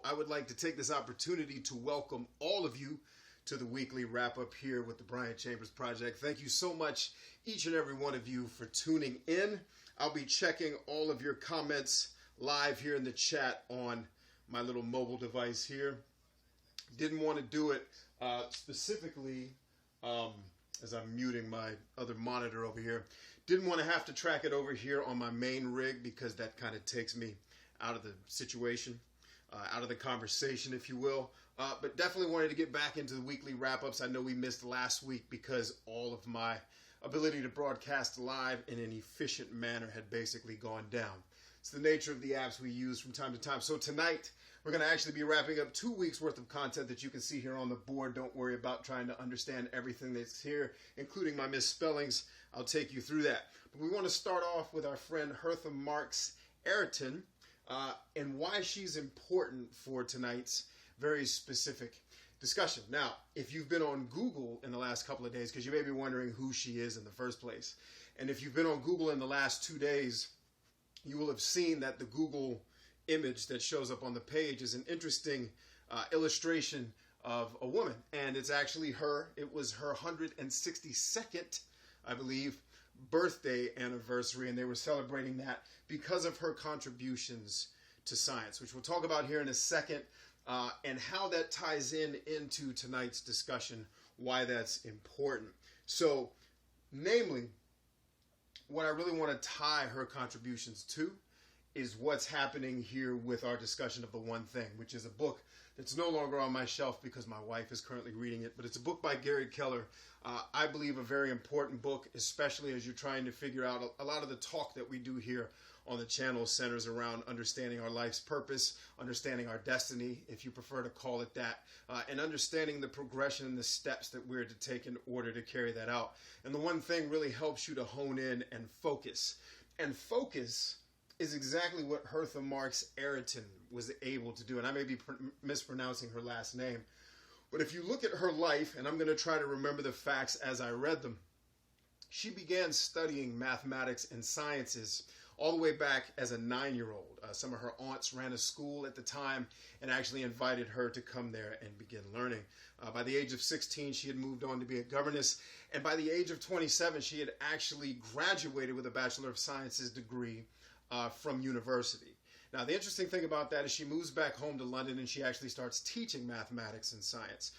I would like to take this opportunity to welcome all of you to the weekly wrap-up here with the Bryant Chambers Project. Thank you so much, each and every one of you, for tuning in. I'll be checking all of your comments live here in the chat on my little mobile device here. Didn't want to do it specifically, as I'm muting my other monitor over here. Didn't want to have to track it over here on my main rig because that kind of takes me out of the situation, out of the conversation, if you will. But definitely wanted to get back into the weekly wrap-ups. I know we missed last week because all of my ability to broadcast live in an efficient manner had basically gone down. It's the nature of the apps we use from time to time. So tonight, we're going to actually be wrapping up 2 weeks worth of content that you can see here on the board. Don't worry about trying to understand everything that's here, including my misspellings. I'll take you through that. But we want to start off with our friend Hertha Marks Ayrton and why she's important for tonight's very specific discussion. Now, if you've been on Google in the last couple of days, because you may be wondering who she is in the first place, and if you've been on Google in the last 2 days, you will have seen that the Google image that shows up on the page is an interesting illustration of a woman. And it's actually her. It was her 162nd, I believe, birthday anniversary. And they were celebrating that because of her contributions to science, which we'll talk about here in a second, and how that ties into tonight's discussion, why that's important. So, namely, what I really want to tie her contributions to is what's happening here with our discussion of The One Thing, which is a book that's no longer on my shelf because my wife is currently reading it, but it's a book by Gary Keller. I believe a very important book, especially as you're trying to figure out a lot of the talk that we do here on the channel centers around understanding our life's purpose, understanding our destiny, if you prefer to call it that, and understanding the progression and the steps that we're to take in order to carry that out. And The One Thing really helps you to hone in and focus. And focus is exactly what Hertha Marks Ayrton was able to do. And I may be mispronouncing her last name. But if you look at her life, and I'm going to try to remember the facts as I read them, she began studying mathematics and sciences all the way back as a 9-year-old. Some of her aunts ran a school at the time and actually invited her to come there and begin learning. By the age of 16, she had moved on to be a governess. And by the age of 27, she had actually graduated with a Bachelor of Sciences degree from university. Now, the interesting thing about that is she moves back home to London and she actually starts teaching mathematics and science.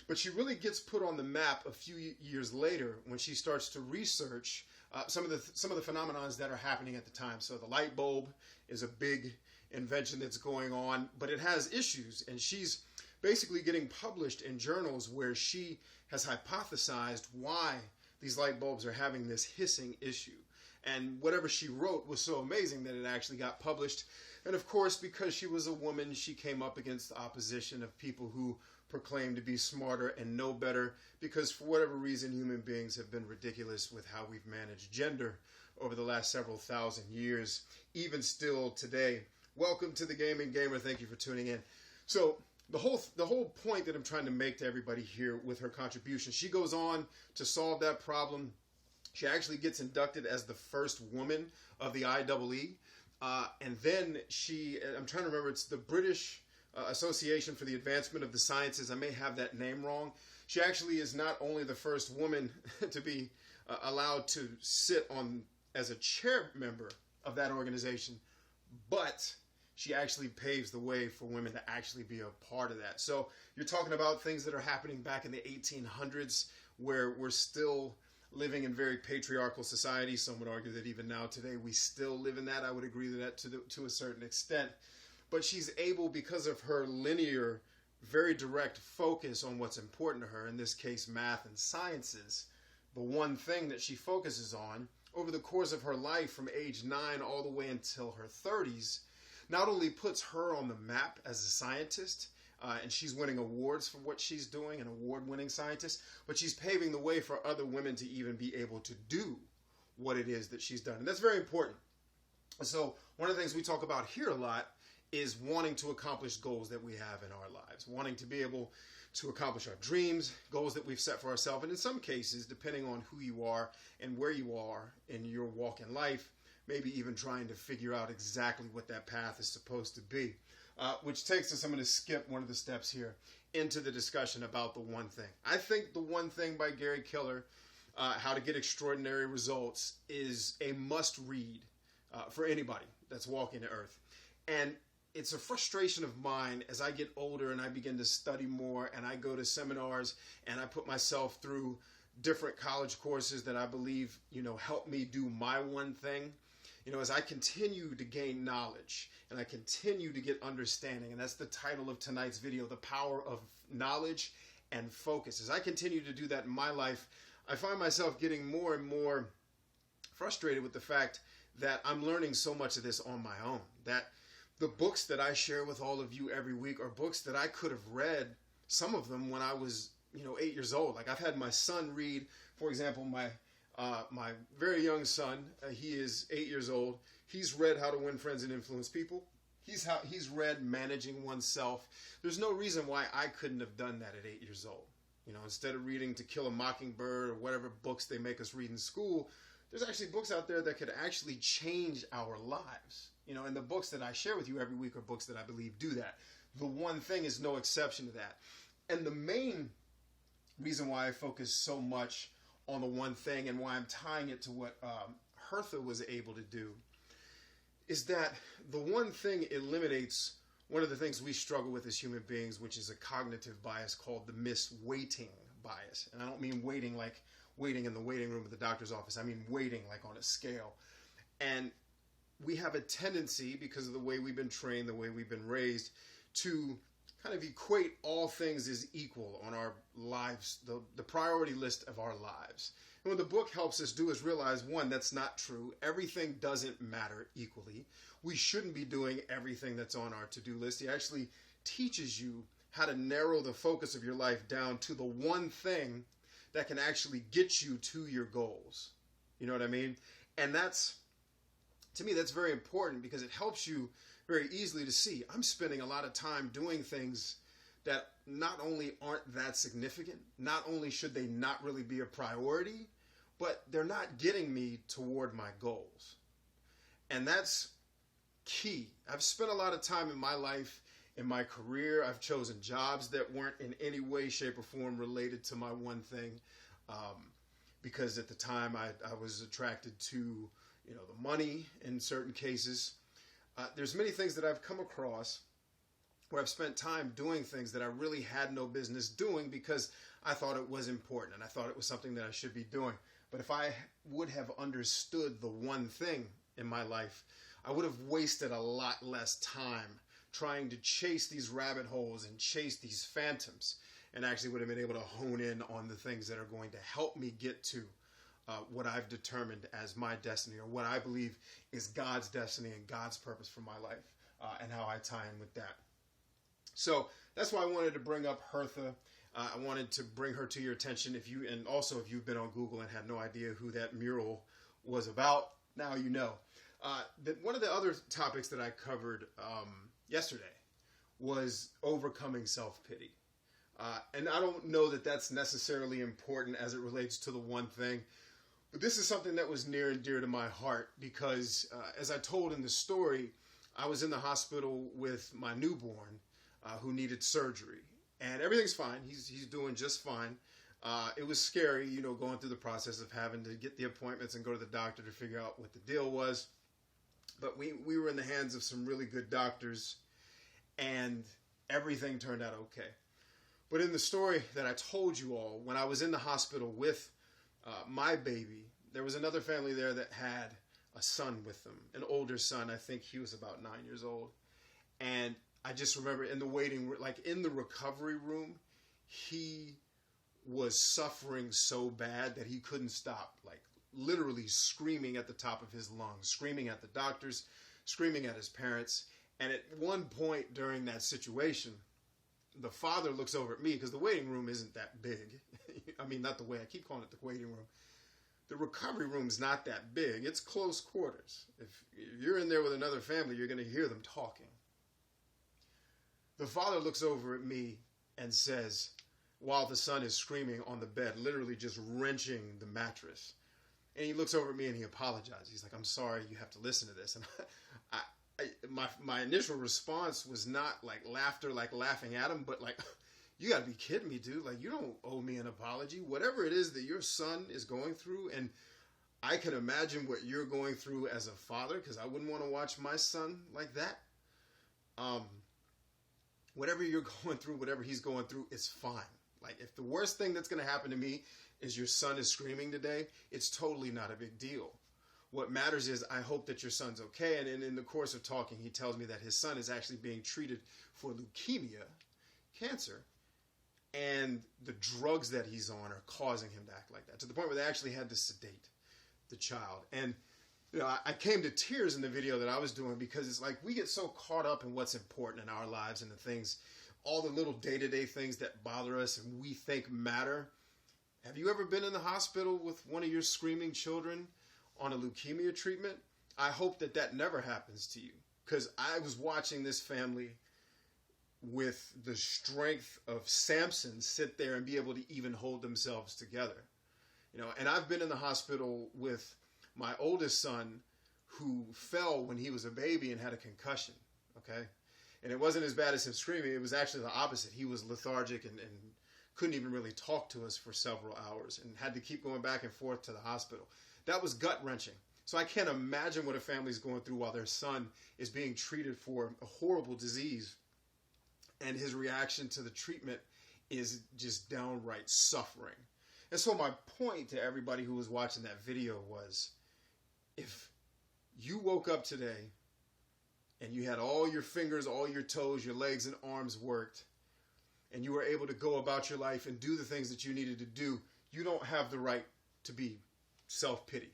But she really gets put on the map a few years later when she starts to research some of the phenomena that are happening at the time. So the light bulb is a big invention that's going on, but it has issues, and she's basically getting published in journals where she has hypothesized why these light bulbs are having this hissing issue. And whatever she wrote was so amazing that it actually got published. And of course, because she was a woman, she came up against the opposition of people who proclaim to be smarter and know better, because for whatever reason, human beings have been ridiculous with how we've managed gender over the last several thousand years, even still today. Welcome to the Gaming Gamer. Thank you for tuning in. So the whole point that I'm trying to make to everybody here with her contribution, she goes on to solve that problem. She actually gets inducted as the first woman of the IEEE. And then I'm trying to remember, it's the British Association for the Advancement of the Sciences. I may have that name wrong. She actually is not only the first woman to be allowed to sit on as a chair member of that organization, but she actually paves the way for women to actually be a part of that. So you're talking about things that are happening back in the 1800s where we're still living in very patriarchal society. Some would argue that even now today we still live in that. I would agree to that to a certain extent. But she's able, because of her linear, very direct focus on what's important to her, in this case math and sciences, the one thing that she focuses on over the course of her life from age 9 all the way until her 30s, not only puts her on the map as a scientist, and she's winning awards for what she's doing, an award-winning scientist, but she's paving the way for other women to even be able to do what it is that she's done. And that's very important. So one of the things we talk about here a lot is wanting to accomplish goals that we have in our lives, wanting to be able to accomplish our dreams, goals that we've set for ourselves. And in some cases, depending on who you are and where you are in your walk in life, maybe even trying to figure out exactly what that path is supposed to be. which takes us, I'm going to skip one of the steps here, into the discussion about the one thing. I think The One Thing by Gary Keller, How to Get Extraordinary Results, is a must read for anybody that's walking the earth. And it's a frustration of mine as I get older and I begin to study more and I go to seminars and I put myself through different college courses that I believe, help me do my one thing. As I continue to gain knowledge and I continue to get understanding, and that's the title of tonight's video, The Power of Knowledge and Focus. As I continue to do that in my life, I find myself getting more and more frustrated with the fact that I'm learning so much of this on my own, that the books that I share with all of you every week are books that I could have read, some of them when I was, 8 years old. Like I've had my son read, for example, my very young son, he is 8 years old. He's read How to Win Friends and Influence People. He's read Managing Oneself. There's no reason why I couldn't have done that at 8 years old. Instead of reading To Kill a Mockingbird or whatever books they make us read in school, there's actually books out there that could actually change our lives. And the books that I share with you every week are books that I believe do that. The One Thing is no exception to that. And the main reason why I focus so much on The One Thing and why I'm tying it to what Hertha was able to do is that The One Thing eliminates one of the things we struggle with as human beings, which is a cognitive bias called the misweighting bias. And I don't mean waiting like waiting in the waiting room at the doctor's office. I mean waiting like on a scale. And we have a tendency, because of the way we've been trained, the way we've been raised, to kind of equate all things as equal on our lives, the priority list of our lives. And what the book helps us do is realize, one, that's not true. Everything doesn't matter equally. We shouldn't be doing everything that's on our to-do list. He actually teaches you how to narrow the focus of your life down to the one thing that can actually get you to your goals. You know what I mean? And to me, that's very important because it helps you very easily to see I'm spending a lot of time doing things that not only aren't that significant, not only should they not really be a priority, but they're not getting me toward my goals. And that's key. I've spent a lot of time in my life, in my career. I've chosen jobs that weren't in any way, shape, or form related to my one thing, because at the time I was attracted to the money in certain cases. There's many things that I've come across where I've spent time doing things that I really had no business doing because I thought it was important and I thought it was something that I should be doing. But if I would have understood the one thing in my life, I would have wasted a lot less time trying to chase these rabbit holes and chase these phantoms, and actually would have been able to hone in on the things that are going to help me get to what I've determined as my destiny, or what I believe is God's destiny and God's purpose for my life, and how I tie in with that. So that's why I wanted to bring up Hertha. I wanted to bring her to your attention. If you've been on Google and had no idea who that mural was about, now you know. One of the other topics that I covered yesterday was overcoming self-pity. And I don't know that that's necessarily important as it relates to the one thing, but this is something that was near and dear to my heart because, as I told in the story, I was in the hospital with my newborn who needed surgery, and everything's fine. He's doing just fine. It was scary, going through the process of having to get the appointments and go to the doctor to figure out what the deal was. But we were in the hands of some really good doctors, and everything turned out okay. But in the story that I told you all, when I was in the hospital with my baby, there was another family there that had a son with them, an older son. I think he was about 9 years old. And I just remember in the waiting room, like in the recovery room, he was suffering so bad that he couldn't stop, like literally screaming at the top of his lungs, screaming at the doctors, screaming at his parents. And at one point during that situation, the father looks over at me because the waiting room isn't that big. I mean, not the way I keep calling it the waiting room. The recovery room's not that big. It's close quarters. If you're in there with another family, you're going to hear them talking. The father looks over at me and says, while the son is screaming on the bed, literally just wrenching the mattress. And he looks over at me and he apologizes. He's like, "I'm sorry you have to listen to this." And my initial response was not like laughter, like laughing at him, but like, you got to be kidding me, dude. Like, you don't owe me an apology. Whatever it is that your son is going through, and I can imagine what you're going through as a father, because I wouldn't want to watch my son like that. Whatever you're going through, whatever he's going through, is fine. Like, if the worst thing that's going to happen to me is your son is screaming today, it's totally not a big deal. What matters is I hope that your son's okay. And in the course of talking, he tells me that his son is actually being treated for leukemia, cancer, and the drugs that he's on are causing him to act like that, to the point where they actually had to sedate the child. And you know, I came to tears in the video that I was doing, because it's like we get so caught up in what's important in our lives and the things, all the little day-to-day things that bother us and we think matter. Have you ever been in the hospital with one of your screaming children on a leukemia treatment? I hope that that never happens to you, because I was watching this family with the strength of Samson sit there and be able to even hold themselves together. You know, and I've been in the hospital with my oldest son who fell when he was a baby and had a concussion, okay? And it wasn't as bad as him screaming. It was actually the opposite. He was lethargic and couldn't even really talk to us for several hours and had to keep going back and forth to the hospital. That was gut-wrenching. So I can't imagine what a family's going through while their son is being treated for a horrible disease, and his reaction to the treatment is just downright suffering. And so my point to everybody who was watching that video was, if you woke up today and you had all your fingers, all your toes, your legs and arms worked, and you were able to go about your life and do the things that you needed to do, you don't have the right to be self-pity.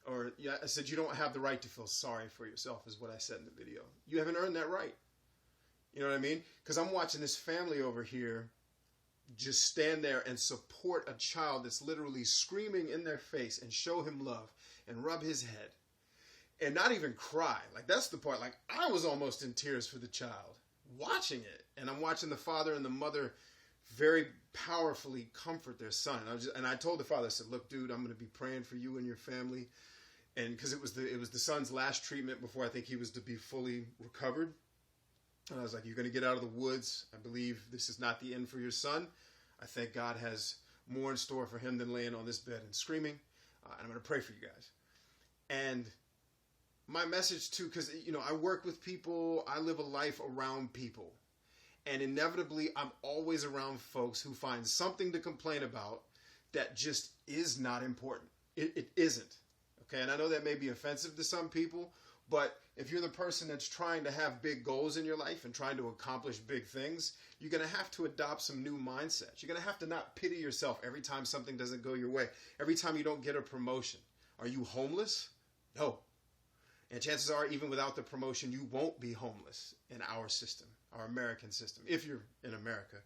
Or yeah, I said you don't have the right to feel sorry for yourself, is what I said in the video. You haven't earned that right. You know what I mean? Because I'm watching this family over here just stand there and support a child that's literally screaming in their face and show him love and rub his head and not even cry. Like, that's the part. Like, I was almost in tears for the child watching it. And I'm watching the father and the mother very powerfully comfort their son. And I told the father, I said, look, dude, I'm going to be praying for you and your family. And because it was the son's last treatment before I think he was to be fully recovered. And I was like, you're going to get out of the woods. I believe this is not the end for your son. I think God has more in store for him than laying on this bed and screaming. And I'm going to pray for you guys. And my message too, because, you know, I work with people. I live a life around people. And inevitably, I'm always around folks who find something to complain about that just is not important. It isn't. Okay, and I know that may be offensive to some people, but if you're the person that's trying to have big goals in your life and trying to accomplish big things, you're going to have to adopt some new mindsets. You're going to have to not pity yourself every time something doesn't go your way, every time you don't get a promotion. Are you homeless? No. And chances are, even without the promotion, you won't be homeless in our system, our American system, if you're in America.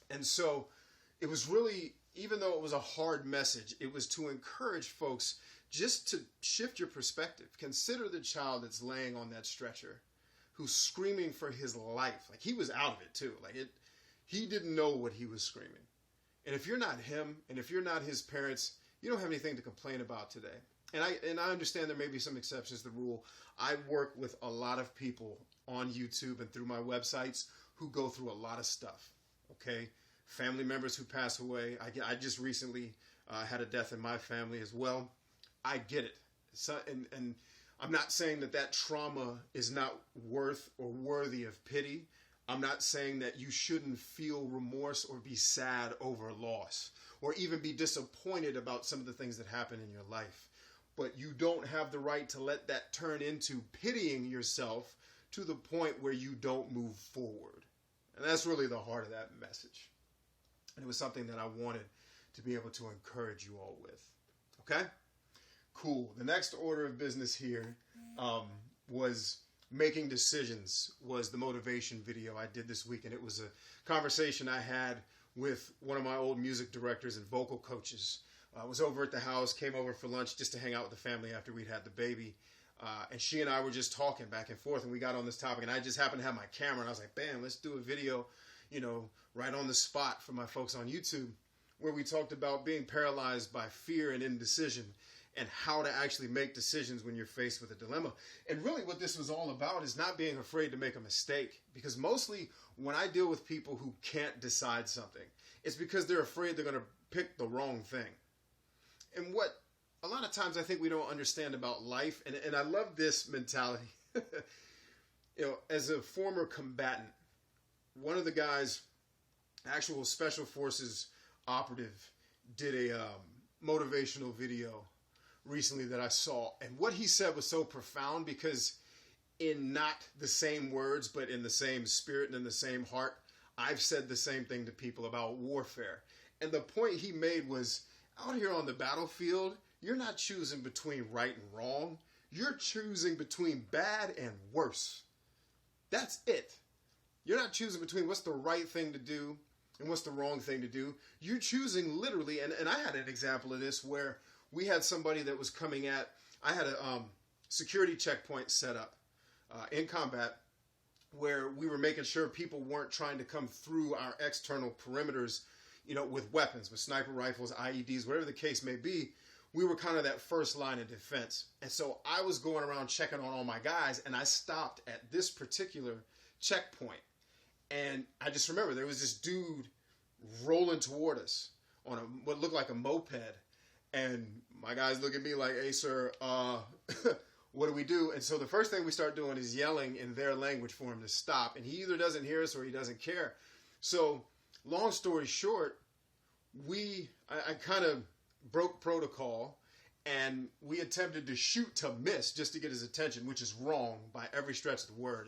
And so it was really, even though it was a hard message, it was to encourage folks just to shift your perspective. Consider the child that's laying on that stretcher who's screaming for his life. Like, he was out of it too. Like, he didn't know what he was screaming. And if you're not him, and if you're not his parents, you don't have anything to complain about today. And I understand there may be some exceptions to the rule. I work with a lot of people on YouTube and through my websites who go through a lot of stuff. Okay? Family members who pass away. I just recently had a death in my family as well. I get it. So, and I'm not saying that trauma is not worth or worthy of pity. I'm not saying that you shouldn't feel remorse or be sad over loss or even be disappointed about some of the things that happen in your life. But you don't have the right to let that turn into pitying yourself to the point where you don't move forward. And that's really the heart of that message. And it was something that I wanted to be able to encourage you all with. Okay? Cool. The next order of business here was making decisions, was the motivation video I did this week. And it was a conversation I had with one of my old music directors and vocal coaches. I was over at the house, came over for lunch just to hang out with the family after we'd had the baby. And she and I were just talking back and forth, and we got on this topic. And I just happened to have my camera, and I was like, bam, let's do a video, you know, right on the spot for my folks on YouTube, where we talked about being paralyzed by fear and indecision. and how to actually make decisions when you're faced with a dilemma. And really what this was all about is not being afraid to make a mistake, because mostly when I deal with people who can't decide something, it's because they're afraid they're going to pick the wrong thing. And what a lot of times I think we don't understand about life, and I love this mentality. As a former combatant, one of the guys, actual special forces operative, did a motivational video recently that I saw. And what he said was so profound, because in not the same words, but in the same spirit and in the same heart, I've said the same thing to people about warfare. And the point he made was, out here on the battlefield, you're not choosing between right and wrong. You're choosing between bad and worse. That's it. You're not choosing between what's the right thing to do and what's the wrong thing to do. You're choosing literally, and I had an example of this where we had somebody that was coming at, I had a security checkpoint set up in combat where we were making sure people weren't trying to come through our external perimeters, with weapons, with sniper rifles, IEDs, whatever the case may be. We were kind of that first line of defense. And so I was going around checking on all my guys, and I stopped at this particular checkpoint. And I just remember there was this dude rolling toward us on what looked like a moped. And my guys look at me like, hey, sir, what do we do? And so the first thing we start doing is yelling in their language for him to stop. And he either doesn't hear us or he doesn't care. So long story short, I kind of broke protocol, and we attempted to shoot to miss just to get his attention, which is wrong by every stretch of the word.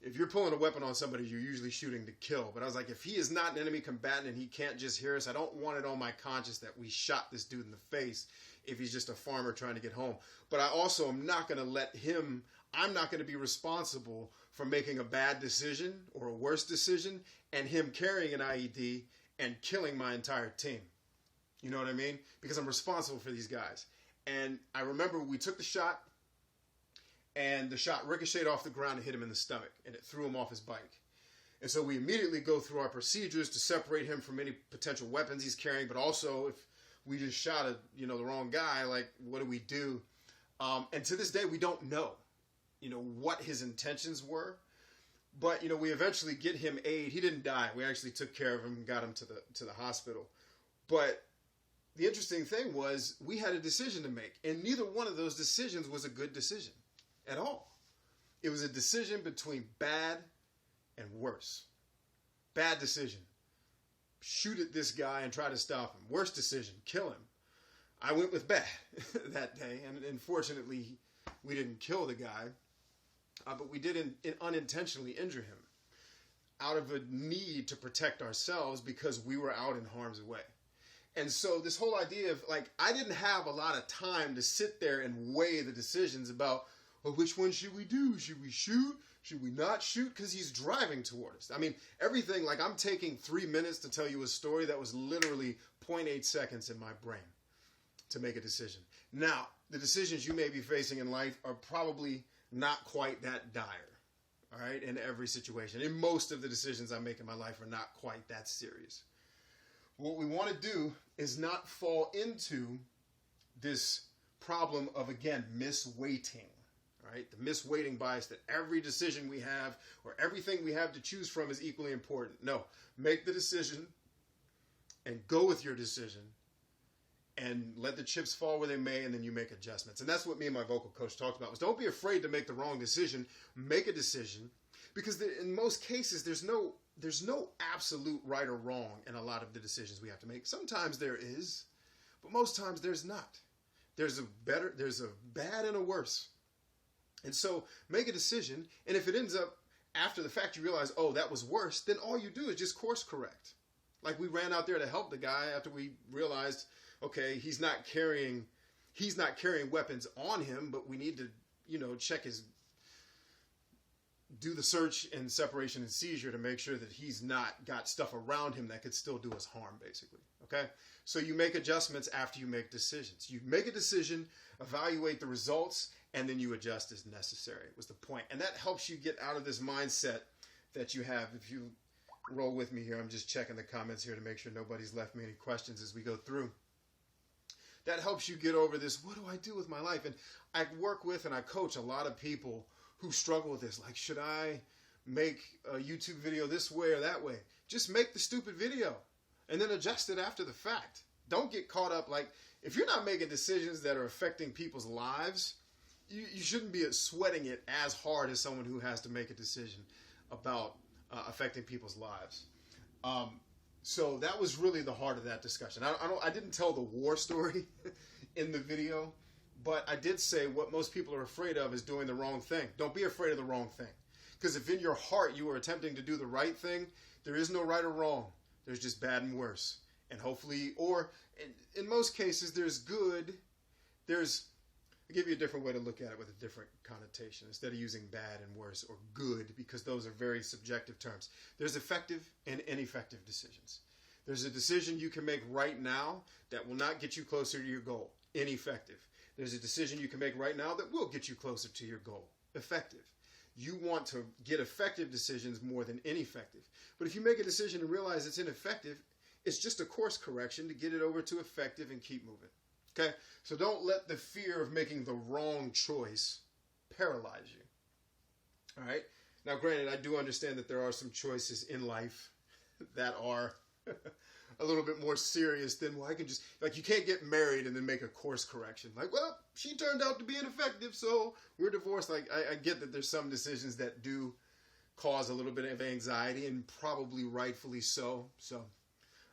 If you're pulling a weapon on somebody, you're usually shooting to kill. But I was like, if he is not an enemy combatant and he can't just hear us, I don't want it on my conscience that we shot this dude in the face if he's just a farmer trying to get home. But I also am not going to I'm not going to be responsible for making a bad decision or a worse decision and him carrying an IED and killing my entire team. You know what I mean? Because I'm responsible for these guys. And I remember we took the shot, and the shot ricocheted off the ground and hit him in the stomach, and it threw him off his bike. And so we immediately go through our procedures to separate him from any potential weapons he's carrying, but also if we just shot the wrong guy, like, what do we do? And to this day, we don't know, what his intentions were. But, we eventually get him aid. He didn't die. We actually took care of him and got him to the hospital. But the interesting thing was we had a decision to make, and neither one of those decisions was a good decision at all. It was a decision between bad and worse. Bad decision. Shoot at this guy and try to stop him. Worst decision. Kill him. I went with bad that day, and unfortunately we didn't kill the guy, but we did unintentionally injure him out of a need to protect ourselves because we were out in harm's way. And so this whole idea of, I didn't have a lot of time to sit there and weigh the decisions about, well, which one should we do? Should we shoot? Should we not shoot? Because he's driving toward us. I mean, everything, I'm taking 3 minutes to tell you a story that was literally 0.8 seconds in my brain to make a decision. Now, the decisions you may be facing in life are probably not quite that dire, all right, in every situation. And most of the decisions I make in my life are not quite that serious. What we want to do is not fall into this problem of, again, misweighting, all right? The misweighting bias that every decision we have or everything we have to choose from is equally important. No, make the decision and go with your decision and let the chips fall where they may, and then you make adjustments. And that's what me and my vocal coach talked about, was don't be afraid to make the wrong decision. Make a decision, because in most cases, there's no absolute right or wrong in a lot of the decisions we have to make. Sometimes there is, but most times there's not. There's a bad and a worse. And so make a decision, and if it ends up after the fact you realize, oh, that was worse, then all you do is just course correct. Like we ran out there to help the guy after we realized, okay, he's not carrying weapons on him, but we need to, do the search and separation and seizure to make sure that he's not got stuff around him that could still do us harm, basically. Okay? So you make adjustments after you make decisions. You make a decision, evaluate the results, and then you adjust as necessary, was the point. And that helps you get out of this mindset that you have. If you roll with me here, I'm just checking the comments here to make sure nobody's left me any questions as we go through. that helps you get over this, what do I do with my life? And I work with and I coach a lot of people who struggle with this. Like, should I make a YouTube video this way or that way? Just make the stupid video and then adjust it after the fact. Don't get caught up. Like, if you're not making decisions that are affecting people's lives, you shouldn't be sweating it as hard as someone who has to make a decision about affecting people's lives. So that was really the heart of that discussion. I didn't tell the war story in the video, but I did say what most people are afraid of is doing the wrong thing. Don't be afraid of the wrong thing. Because if in your heart you are attempting to do the right thing, there is no right or wrong. There's just bad and worse. And hopefully, or in most cases, there's good. I'll give you a different way to look at it with a different connotation. Instead of using bad and worse or good, because those are very subjective terms. There's effective and ineffective decisions. There's a decision you can make right now that will not get you closer to your goal. Ineffective. There's a decision you can make right now that will get you closer to your goal. Effective. You want to get effective decisions more than ineffective. But if you make a decision and realize it's ineffective, it's just a course correction to get it over to effective and keep moving. Okay? So don't let the fear of making the wrong choice paralyze you. All right? Now, granted, I do understand that there are some choices in life that are a little bit more serious than, well, I can just, like, you can't get married and then make a course correction. Like, well, she turned out to be ineffective, so we're divorced. Like, I get that there's some decisions that do cause a little bit of anxiety, and probably rightfully so. So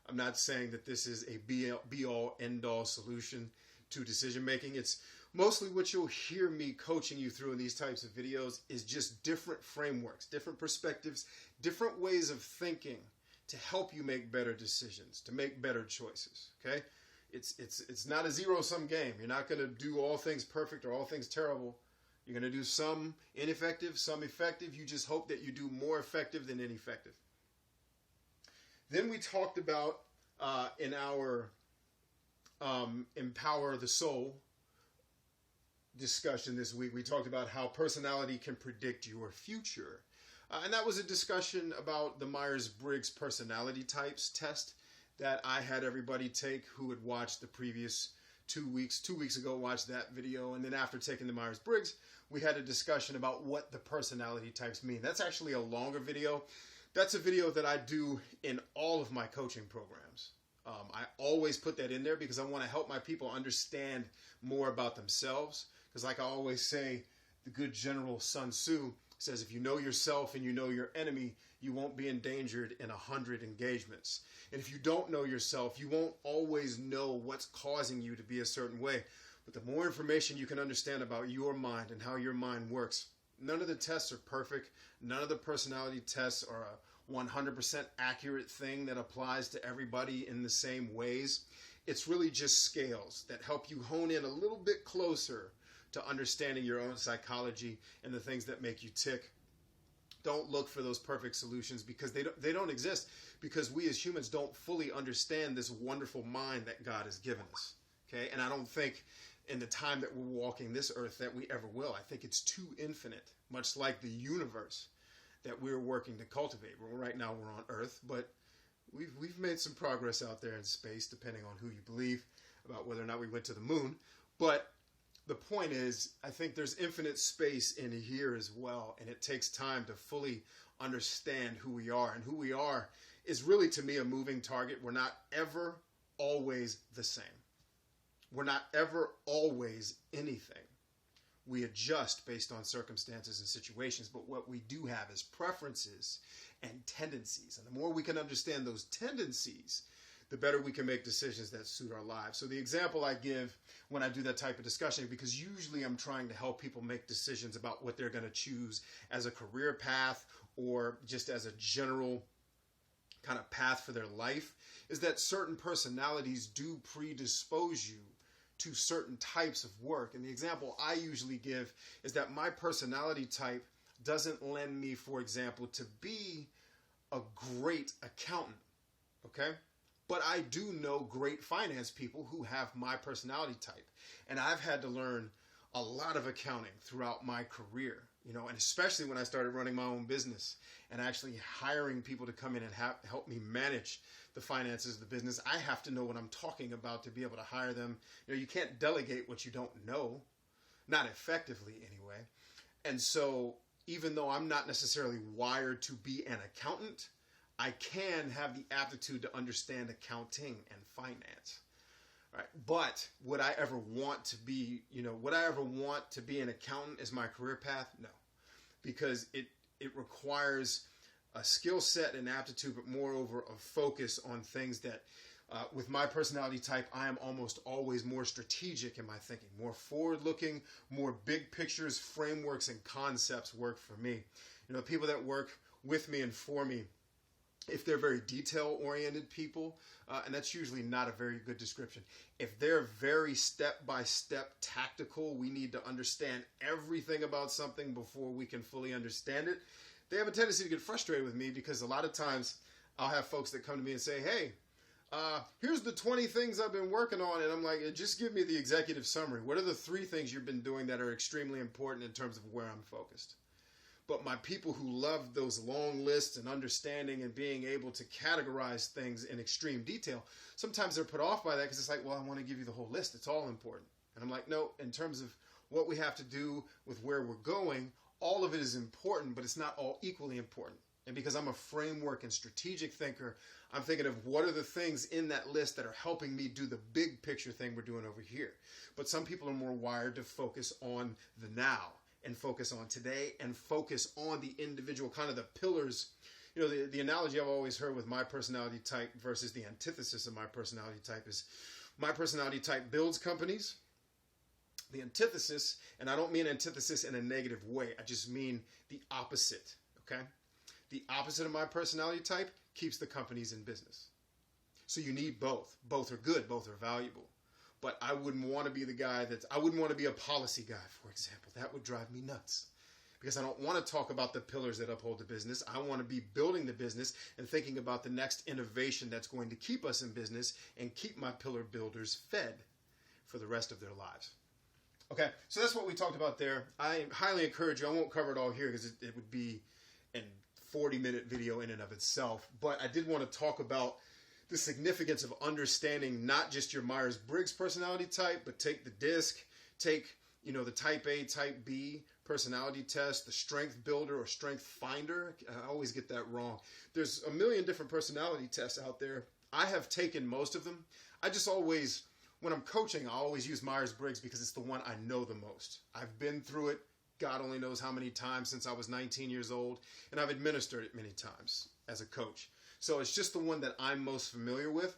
I'm not saying that this is a be-all, end-all solution to decision-making. It's mostly what you'll hear me coaching you through in these types of videos is just different frameworks, different perspectives, different ways of thinking to help you make better decisions, to make better choices, okay? It's not a zero-sum game. You're not going to do all things perfect or all things terrible. You're going to do some ineffective, some effective. You just hope that you do more effective than ineffective. Then we talked about, in our Empower the Soul discussion this week, we talked about how personality can predict your future. And that was a discussion about the Myers-Briggs personality types test that I had everybody take who had watched the previous 2 weeks. 2 weeks ago, watched that video. And then after taking the Myers-Briggs, we had a discussion about what the personality types mean. That's actually a longer video. That's a video that I do in all of my coaching programs. I always put that in there because I want to help my people understand more about themselves. Because like I always say, the good General Sun Tzu says, if you know yourself and you know your enemy, you won't be endangered in 100 engagements. And if you don't know yourself, you won't always know what's causing you to be a certain way. But the more information you can understand about your mind and how your mind works, none of the tests are perfect. None of the personality tests are a 100% accurate thing that applies to everybody in the same ways. It's really just scales that help you hone in a little bit closer to understanding your own psychology and the things that make you tick. Don't look for those perfect solutions because they don't exist, because we as humans don't fully understand this wonderful mind that God has given us. Okay? And I don't think in the time that we're walking this earth that we ever will. I think it's too infinite, much like the universe that we're working to cultivate. Right now we're on Earth, but we've made some progress out there in space, depending on who you believe, about whether or not we went to the moon. But the point is, I think there's infinite space in here as well, and it takes time to fully understand who we are. And who we are is really, to me, a moving target. We're not ever always the same. We're not ever always anything. We adjust based on circumstances and situations, but what we do have is preferences and tendencies. And the more we can understand those tendencies, the better we can make decisions that suit our lives. So the example I give when I do that type of discussion, because usually I'm trying to help people make decisions about what they're going to choose as a career path or just as a general kind of path for their life, is that certain personalities do predispose you to certain types of work. And the example I usually give is that my personality type doesn't lend me, for example, to be a great accountant, okay? But I do know great finance people who have my personality type. And I've had to learn a lot of accounting throughout my career. and especially when I started running my own business and actually hiring people to come in and help me manage the finances of the business. I have to know what I'm talking about to be able to hire them. You can't delegate what you don't know, not effectively anyway. And so even though I'm not necessarily wired to be an accountant, I can have the aptitude to understand accounting and finance. Right. But would I ever want to be, an accountant as my career path? No, because it requires a skill set and aptitude, but moreover a focus on things that, with my personality type, I am almost always more strategic in my thinking, more forward-looking, more big pictures, frameworks, and concepts work for me. People that work with me and for me, if they're very detail-oriented people, and that's usually not a very good description. If they're very step-by-step tactical, we need to understand everything about something before we can fully understand it. They have a tendency to get frustrated with me because a lot of times I'll have folks that come to me and say, hey, here's the 20 things I've been working on. And I'm like, just give me the executive summary. What are the 3 things you've been doing that are extremely important in terms of where I'm focused? But my people who love those long lists and understanding and being able to categorize things in extreme detail, sometimes they're put off by that because it's like, well, I want to give you the whole list. It's all important. And I'm like, no, in terms of what we have to do with where we're going, all of it is important, but it's not all equally important. And because I'm a framework and strategic thinker, I'm thinking of what are the things in that list that are helping me do the big picture thing we're doing over here. But some people are more wired to focus on the now, and focus on today, and focus on the individual, kind of the pillars. The analogy I've always heard with my personality type versus the antithesis of my personality type is my personality type builds companies. The antithesis, and I don't mean antithesis in a negative way, I just mean the opposite, okay? The opposite of my personality type keeps the companies in business. So you need both. Both are good, both are valuable. But I wouldn't want to be the guy I wouldn't want to be a policy guy, for example. That would drive me nuts because I don't want to talk about the pillars that uphold the business. I want to be building the business and thinking about the next innovation that's going to keep us in business and keep my pillar builders fed for the rest of their lives. Okay, so that's what we talked about there. I highly encourage you. I won't cover it all here because it would be a 40-minute video in and of itself. But I did want to talk about the significance of understanding not just your Myers-Briggs personality type, but take the DISC, take, the type A, type B personality test, the strength builder or strength finder. I always get that wrong. There's a million different personality tests out there. I have taken most of them. When I'm coaching, I always use Myers-Briggs because it's the one I know the most. I've been through it, God only knows how many times since I was 19 years old, and I've administered it many times as a coach. So it's just the one that I'm most familiar with,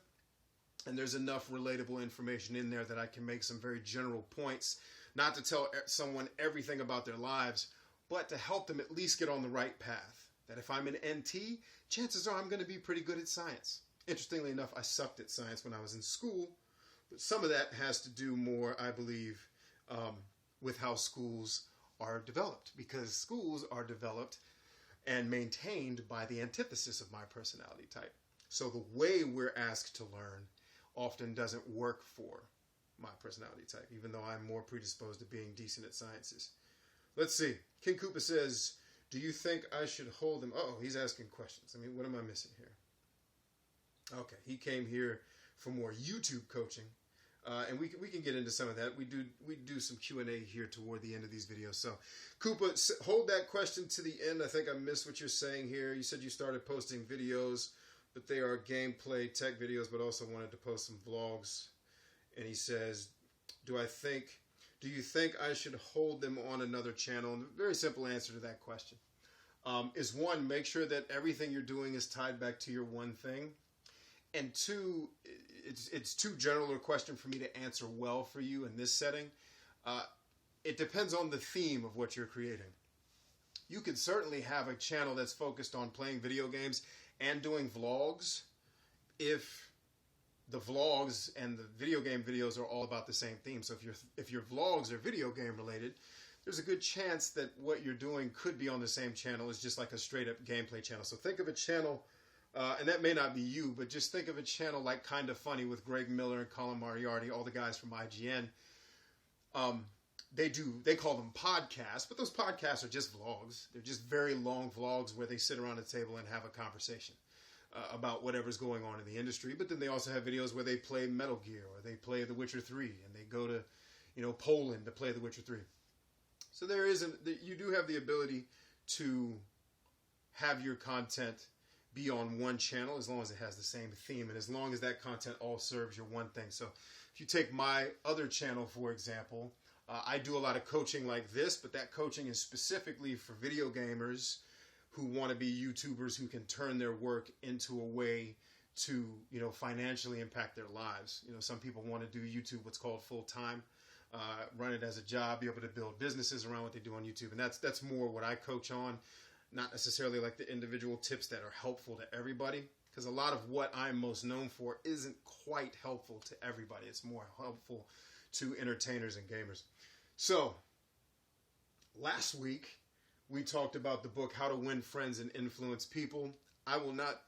and there's enough relatable information in there that I can make some very general points, not to tell someone everything about their lives, but to help them at least get on the right path. That if I'm an NT, chances are I'm going to be pretty good at science. Interestingly enough, I sucked at science when I was in school, but some of that has to do more, I believe, with how schools are developed, because schools are developed and maintained by the antithesis of my personality type. So the way we're asked to learn often doesn't work for my personality type, even though I'm more predisposed to being decent at sciences. Let's see. King Koopa says, do you think I should hold them? Oh, he's asking questions. I mean, what am I missing here? Okay, he came here for more YouTube coaching. And we can get into some of that. We do some Q&A here toward the end of these videos. So, Koopa, hold that question to the end. I think I missed what you're saying here. You said you started posting videos, but they are gameplay tech videos, but also wanted to post some vlogs. And he says, do you think I should hold them on another channel? And the very simple answer to that question is, one, make sure that everything you're doing is tied back to your one thing. And two, it's too general a question for me to answer well for you in this setting. It depends on the theme of what you're creating. You could certainly have a channel that's focused on playing video games and doing vlogs if the vlogs and the video game videos are all about the same theme. So if your vlogs are video game related, there's a good chance that what you're doing could be on the same channel as just like a straight up gameplay channel. So think of a channel, and that may not be you, but just think of a channel like Kinda Funny with Greg Miller and Colin Moriarty, all the guys from IGN. they call them podcasts, but those podcasts are just vlogs. They're just very long vlogs where they sit around a table and have a conversation about whatever's going on in the industry. But then they also have videos where they play Metal Gear or they play The Witcher 3 and they go to, Poland to play The Witcher 3. So you do have the ability to have your content be on one channel as long as it has the same theme and as long as that content all serves your one thing. So if you take my other channel, for example, I do a lot of coaching like this, but that coaching is specifically for video gamers who want to be YouTubers who can turn their work into a way to, financially impact their lives. Some people want to do YouTube, what's called full time, run it as a job, be able to build businesses around what they do on YouTube. And that's more what I coach on, not necessarily like the individual tips that are helpful to everybody, because a lot of what I'm most known for isn't quite helpful to everybody. It's more helpful to entertainers and gamers. So, last week, we talked about the book, How to Win Friends and Influence People. I will not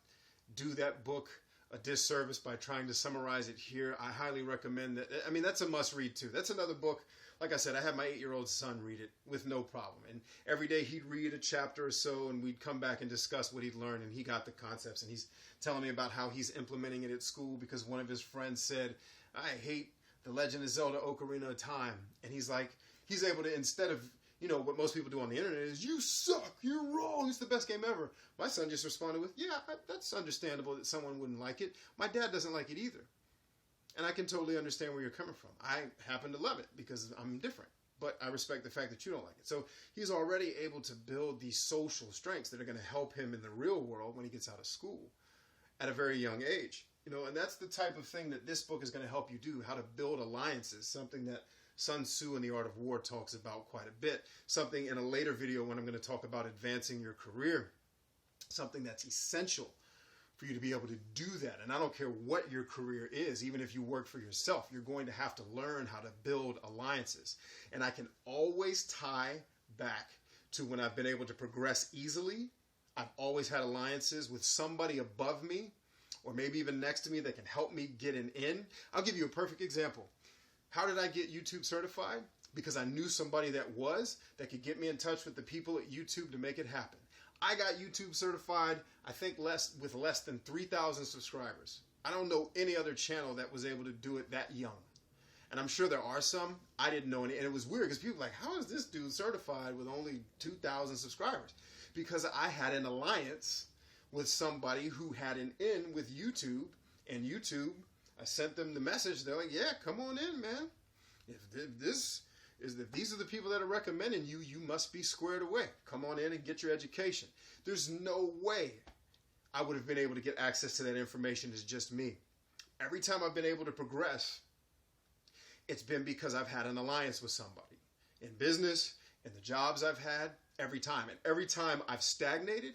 do that book a disservice by trying to summarize it here. I highly recommend that. I mean, that's a must-read, too. That's another book. Like I said, I had my 8-year-old son read it with no problem. And every day he'd read a chapter or so, and we'd come back and discuss what he'd learned, and he got the concepts. And he's telling me about how he's implementing it at school because one of his friends said, I hate The Legend of Zelda Ocarina of Time. And he's like, he's able to, instead of, what most people do on the internet is, you suck, you're wrong, it's the best game ever. My son just responded with, yeah, that's understandable that someone wouldn't like it. My dad doesn't like it either. And I can totally understand where you're coming from. I happen to love it because I'm different. But I respect the fact that you don't like it. So he's already able to build these social strengths that are going to help him in the real world when he gets out of school at a very young age. And that's the type of thing that this book is going to help you do, how to build alliances, something that Sun Tzu in The Art of War talks about quite a bit. Something in a later video when I'm going to talk about advancing your career. Something that's essential for you to be able to do that. And I don't care what your career is, even if you work for yourself, you're going to have to learn how to build alliances. And I can always tie back to when I've been able to progress easily. I've always had alliances with somebody above me or maybe even next to me that can help me get an in. I'll give you a perfect example. How did I get YouTube certified? Because I knew somebody that could get me in touch with the people at YouTube to make it happen. I got YouTube certified, I think with less than 3,000 subscribers. I don't know any other channel that was able to do it that young. And I'm sure there are some. I didn't know any. And it was weird because people were like, how is this dude certified with only 2,000 subscribers? Because I had an alliance with somebody who had an in with YouTube. And YouTube, I sent them the message. They're like, yeah, come on in, man. If these are the people that are recommending you, you must be squared away. Come on in and get your education. There's no way I would have been able to get access to that information as just me. Every time I've been able to progress, it's been because I've had an alliance with somebody. In business, in the jobs I've had, every time. And every time I've stagnated,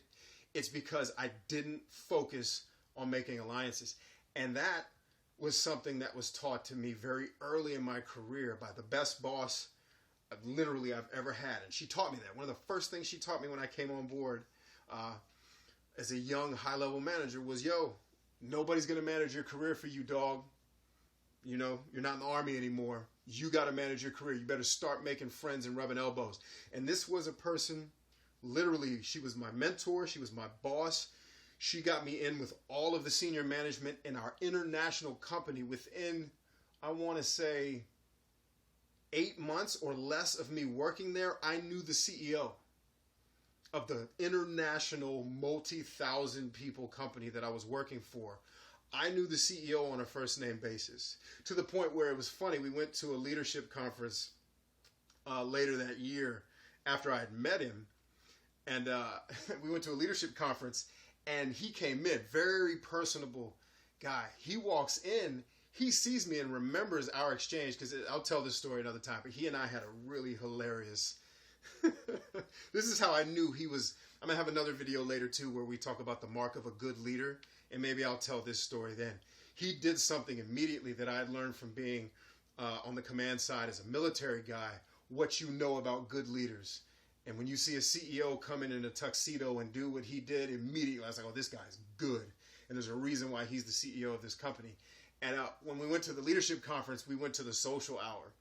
it's because I didn't focus on making alliances. And that was something that was taught to me very early in my career by the best boss I've ever had. And she taught me that. One of the first things she taught me when I came on board as a young high-level manager was, nobody's going to manage your career for you, dog. You're not in the Army anymore. You got to manage your career. You better start making friends and rubbing elbows. And this was a person, literally, she was my mentor. She was my boss. She got me in with all of the senior management in our international company within, I want to say, 8 months or less of me working there. I knew the CEO of the international multi-thousand people company that I was working for. I knew the CEO on a first name basis, to the point where it was funny. We went to a leadership conference later that year after I had met him. And we went to a leadership conference and he came in, very personable guy. He walks in, he sees me and remembers our exchange, because I'll tell this story another time, but he and I had a really hilarious, this is how I knew he was. I'm going to have another video later too where we talk about the mark of a good leader, and maybe I'll tell this story then. He did something immediately that I had learned from being on the command side as a military guy, what you know about good leaders. And when you see a CEO come in a tuxedo and do what he did, immediately I was like, oh, this guy's good. And there's a reason why he's the CEO of this company. And when we went to the leadership conference, we went to the social hour.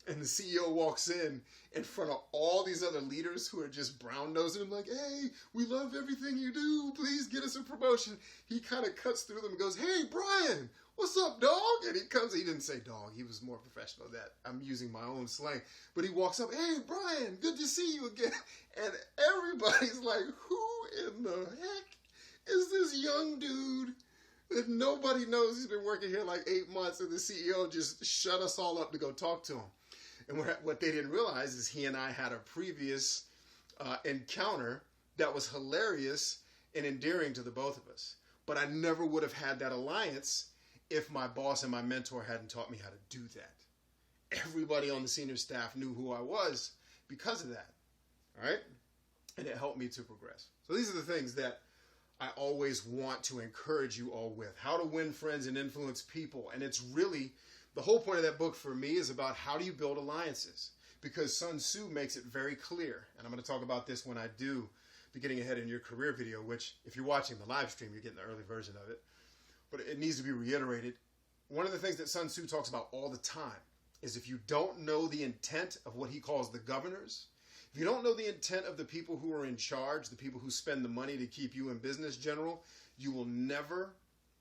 And the CEO walks in front of all these other leaders who are just brown-nosing him like, hey, we love everything you do. Please get us a promotion. He kind of cuts through them and goes, hey, Brian, what's up, dog? And he didn't say dog. He was more professional than that. I'm using my own slang. But he walks up, hey, Brian, good to see you again. And everybody's like, who in the heck is this young dude that nobody knows? He's been working here like 8 months, and the CEO just shut us all up to go talk to him. And what they didn't realize is he and I had a previous encounter that was hilarious and endearing to the both of us. But I never would have had that alliance if my boss and my mentor hadn't taught me how to do that. Everybody on the senior staff knew who I was because of that. All right? And it helped me to progress. So these are the things that I always want to encourage you all with. How to win friends and influence people. And it's really, the whole point of that book for me is about how do you build alliances. Because Sun Tzu makes it very clear. And I'm going to talk about this when I do the Getting Ahead in Your Career video, which if you're watching the live stream, you're getting the early version of it. But it needs to be reiterated. One of the things that Sun Tzu talks about all the time is if you don't know the intent of what he calls the governors, if you don't know the intent of the people who are in charge, the people who spend the money to keep you in business, General, you will never,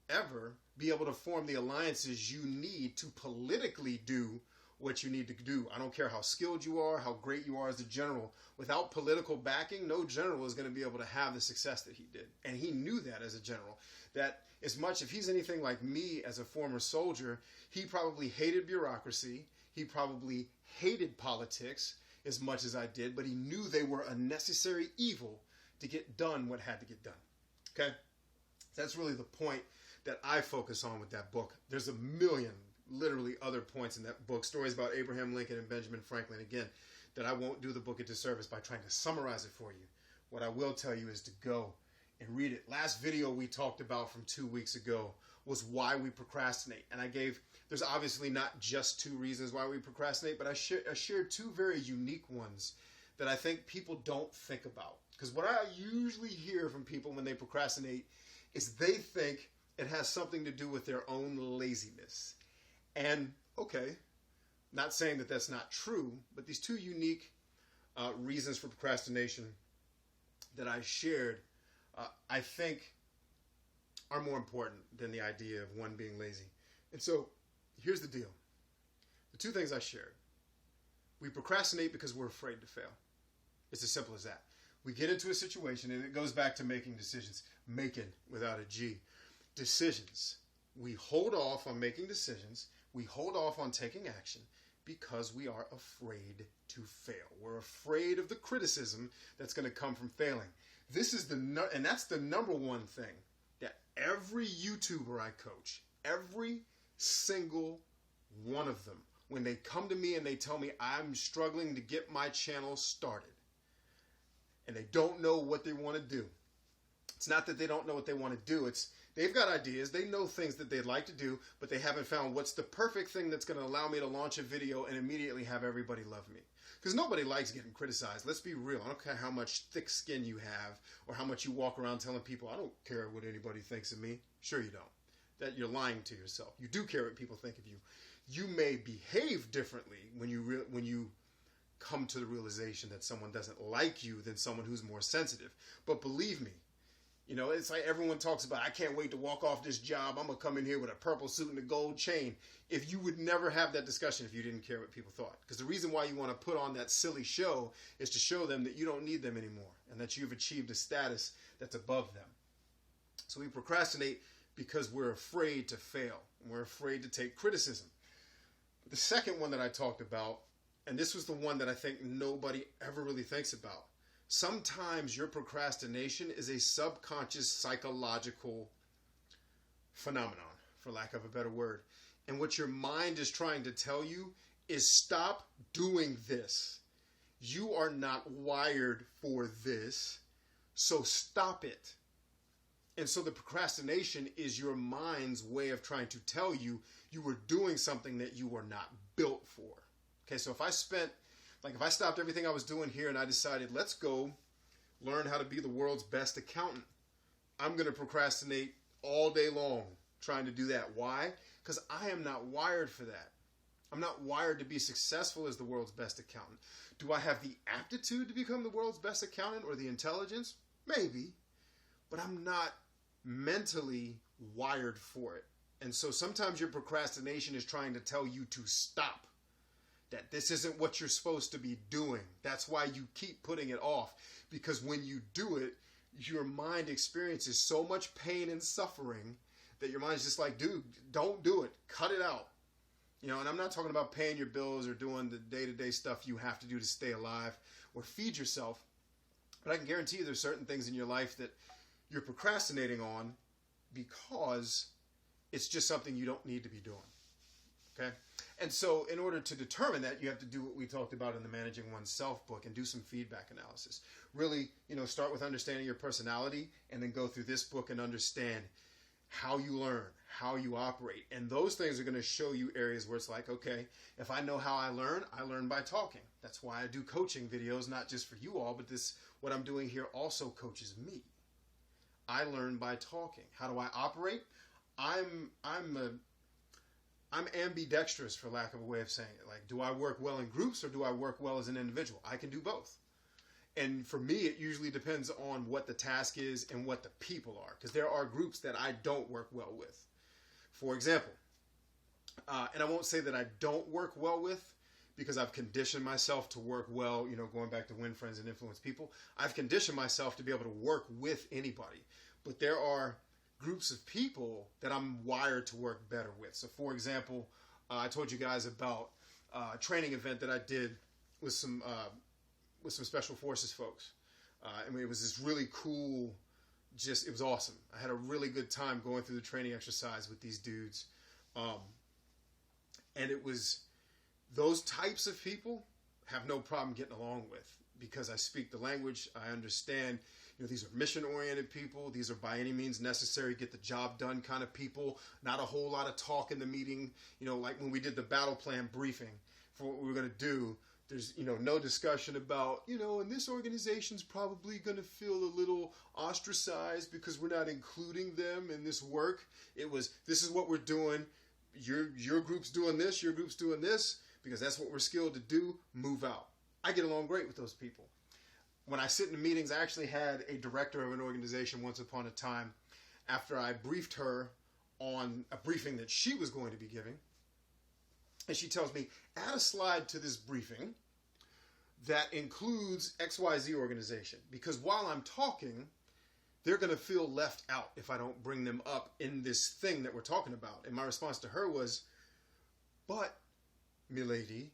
ever be able to form the alliances you need to politically do what you need to do. I don't care how skilled you are, how great you are as a general. Without political backing, no general is going to be able to have the success that he did. And he knew that as a general. That as much, if he's anything like me as a former soldier, he probably hated bureaucracy. He probably hated politics as much as I did, but he knew they were a necessary evil to get done what had to get done. Okay? That's really the point that I focus on with that book. There's a million, literally, other points in that book, stories about Abraham Lincoln and Benjamin Franklin, again, that I won't do the book a disservice by trying to summarize it for you. What I will tell you is to go and read it. Last video we talked about from 2 weeks ago was why we procrastinate. And there's obviously not just 2 reasons why we procrastinate, but I shared 2 very unique ones that I think people don't think about. Because what I usually hear from people when they procrastinate is they think it has something to do with their own laziness. And, okay, not saying that that's not true, but these 2 unique reasons for procrastination that I shared, I think are more important than the idea of one being lazy. And so, here's the deal. The 2 things I shared. We procrastinate because we're afraid to fail. It's as simple as that. We get into a situation, and it goes back to making decisions. Making without a G. Decisions. We hold off on making decisions. We hold off on taking action because we are afraid to fail. We're afraid of the criticism that's going to come from failing. And that's the number one thing that every YouTuber I coach, every single one of them, when they come to me and they tell me I'm struggling to get my channel started and they don't know what they want to do. It's not that they don't know what they want to do. It's they've got ideas. They know things that they'd like to do, but they haven't found what's the perfect thing that's going to allow me to launch a video and immediately have everybody love me. Because nobody likes getting criticized. Let's be real. I don't care how much thick skin you have or how much you walk around telling people, I don't care what anybody thinks of me. Sure you don't. That you're lying to yourself. You do care what people think of you. You may behave differently when you come to the realization that someone doesn't like you than someone who's more sensitive. But believe me, you know, it's like everyone talks about, I can't wait to walk off this job. I'm going to come in here with a purple suit and a gold chain. If you would never have that discussion if you didn't care what people thought. Because the reason why you want to put on that silly show is to show them that you don't need them anymore and that you've achieved a status that's above them. So we procrastinate because we're afraid to fail. We're afraid to take criticism. But the second one that I talked about, and this was the one that I think nobody ever really thinks about, sometimes your procrastination is a subconscious psychological phenomenon, for lack of a better word. And what your mind is trying to tell you is stop doing this. You are not wired for this, so stop it. And so the procrastination is your mind's way of trying to tell you you were doing something that you were not built for. Okay, so if I stopped everything I was doing here and I decided, let's go learn how to be the world's best accountant, I'm going to procrastinate all day long trying to do that. Why? Because I am not wired for that. I'm not wired to be successful as the world's best accountant. Do I have the aptitude to become the world's best accountant or the intelligence? Maybe, but I'm not mentally wired for it. And so sometimes your procrastination is trying to tell you to stop, that this isn't what you're supposed to be doing. That's why you keep putting it off, because when you do it, your mind experiences so much pain and suffering that your mind's just like, dude, don't do it. Cut it out. You know, and I'm not talking about paying your bills or doing the day-to-day stuff you have to do to stay alive or feed yourself. But I can guarantee you there's certain things in your life that you're procrastinating on because it's just something you don't need to be doing. Okay? And so in order to determine that, you have to do what we talked about in the Managing Oneself book and do some feedback analysis. Really, start with understanding your personality and then go through this book and understand how you learn, how you operate. And those things are going to show you areas where it's like, okay, if I know how I learn by talking. That's why I do coaching videos, not just for you all, but what I'm doing here also coaches me. I learn by talking. How do I operate? I'm ambidextrous, for lack of a way of saying it. Like, do I work well in groups or do I work well as an individual? I can do both. And for me, it usually depends on what the task is and what the people are, because there are groups that I don't work well with. For example, and I won't say that I don't work well with, because I've conditioned myself to work well, going back to win friends and influence people. I've conditioned myself to be able to work with anybody. But there are groups of people that I'm wired to work better with. So for example, I told you guys about a training event that I did with some special forces folks. It was this really cool, it was awesome. I had a really good time going through the training exercise with these dudes. And it was, those types of people have no problem getting along with, because I speak the language, I understand. These are mission-oriented people. These are by any means necessary, get the job done kind of people. Not a whole lot of talk in the meeting. Like when we did the battle plan briefing for what we were going to do, there's, no discussion about, and this organization's probably going to feel a little ostracized because we're not including them in this work. It was, this is what we're doing. Your group's doing this, your group's doing this, because that's what we're skilled to do. Move out. I get along great with those people. When I sit in the meetings, I actually had a director of an organization once upon a time, after I briefed her on a briefing that she was going to be giving. And she tells me, add a slide to this briefing that includes XYZ organization. Because while I'm talking, they're going to feel left out if I don't bring them up in this thing that we're talking about. And my response to her was, but, milady,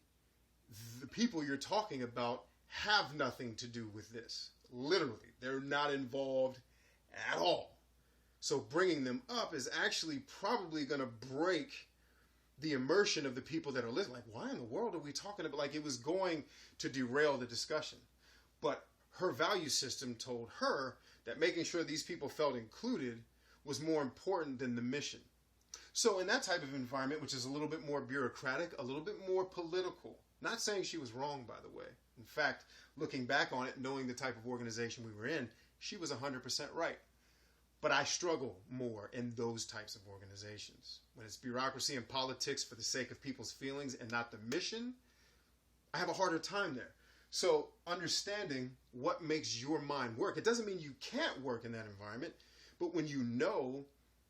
the people you're talking about have nothing to do with this. Literally, they're not involved at all. So bringing them up is actually probably going to break the immersion of the people that are listening. Like, why in the world are we talking about? Like, it was going to derail the discussion. But her value system told her that making sure these people felt included was more important than the mission. So in that type of environment, which is a little bit more bureaucratic, a little bit more political, not saying she was wrong, by the way. In fact, looking back on it, knowing the type of organization we were in, she was 100% right. But I struggle more in those types of organizations. When it's bureaucracy and politics for the sake of people's feelings and not the mission, I have a harder time there. So understanding what makes your mind work, it doesn't mean you can't work in that environment, but when you know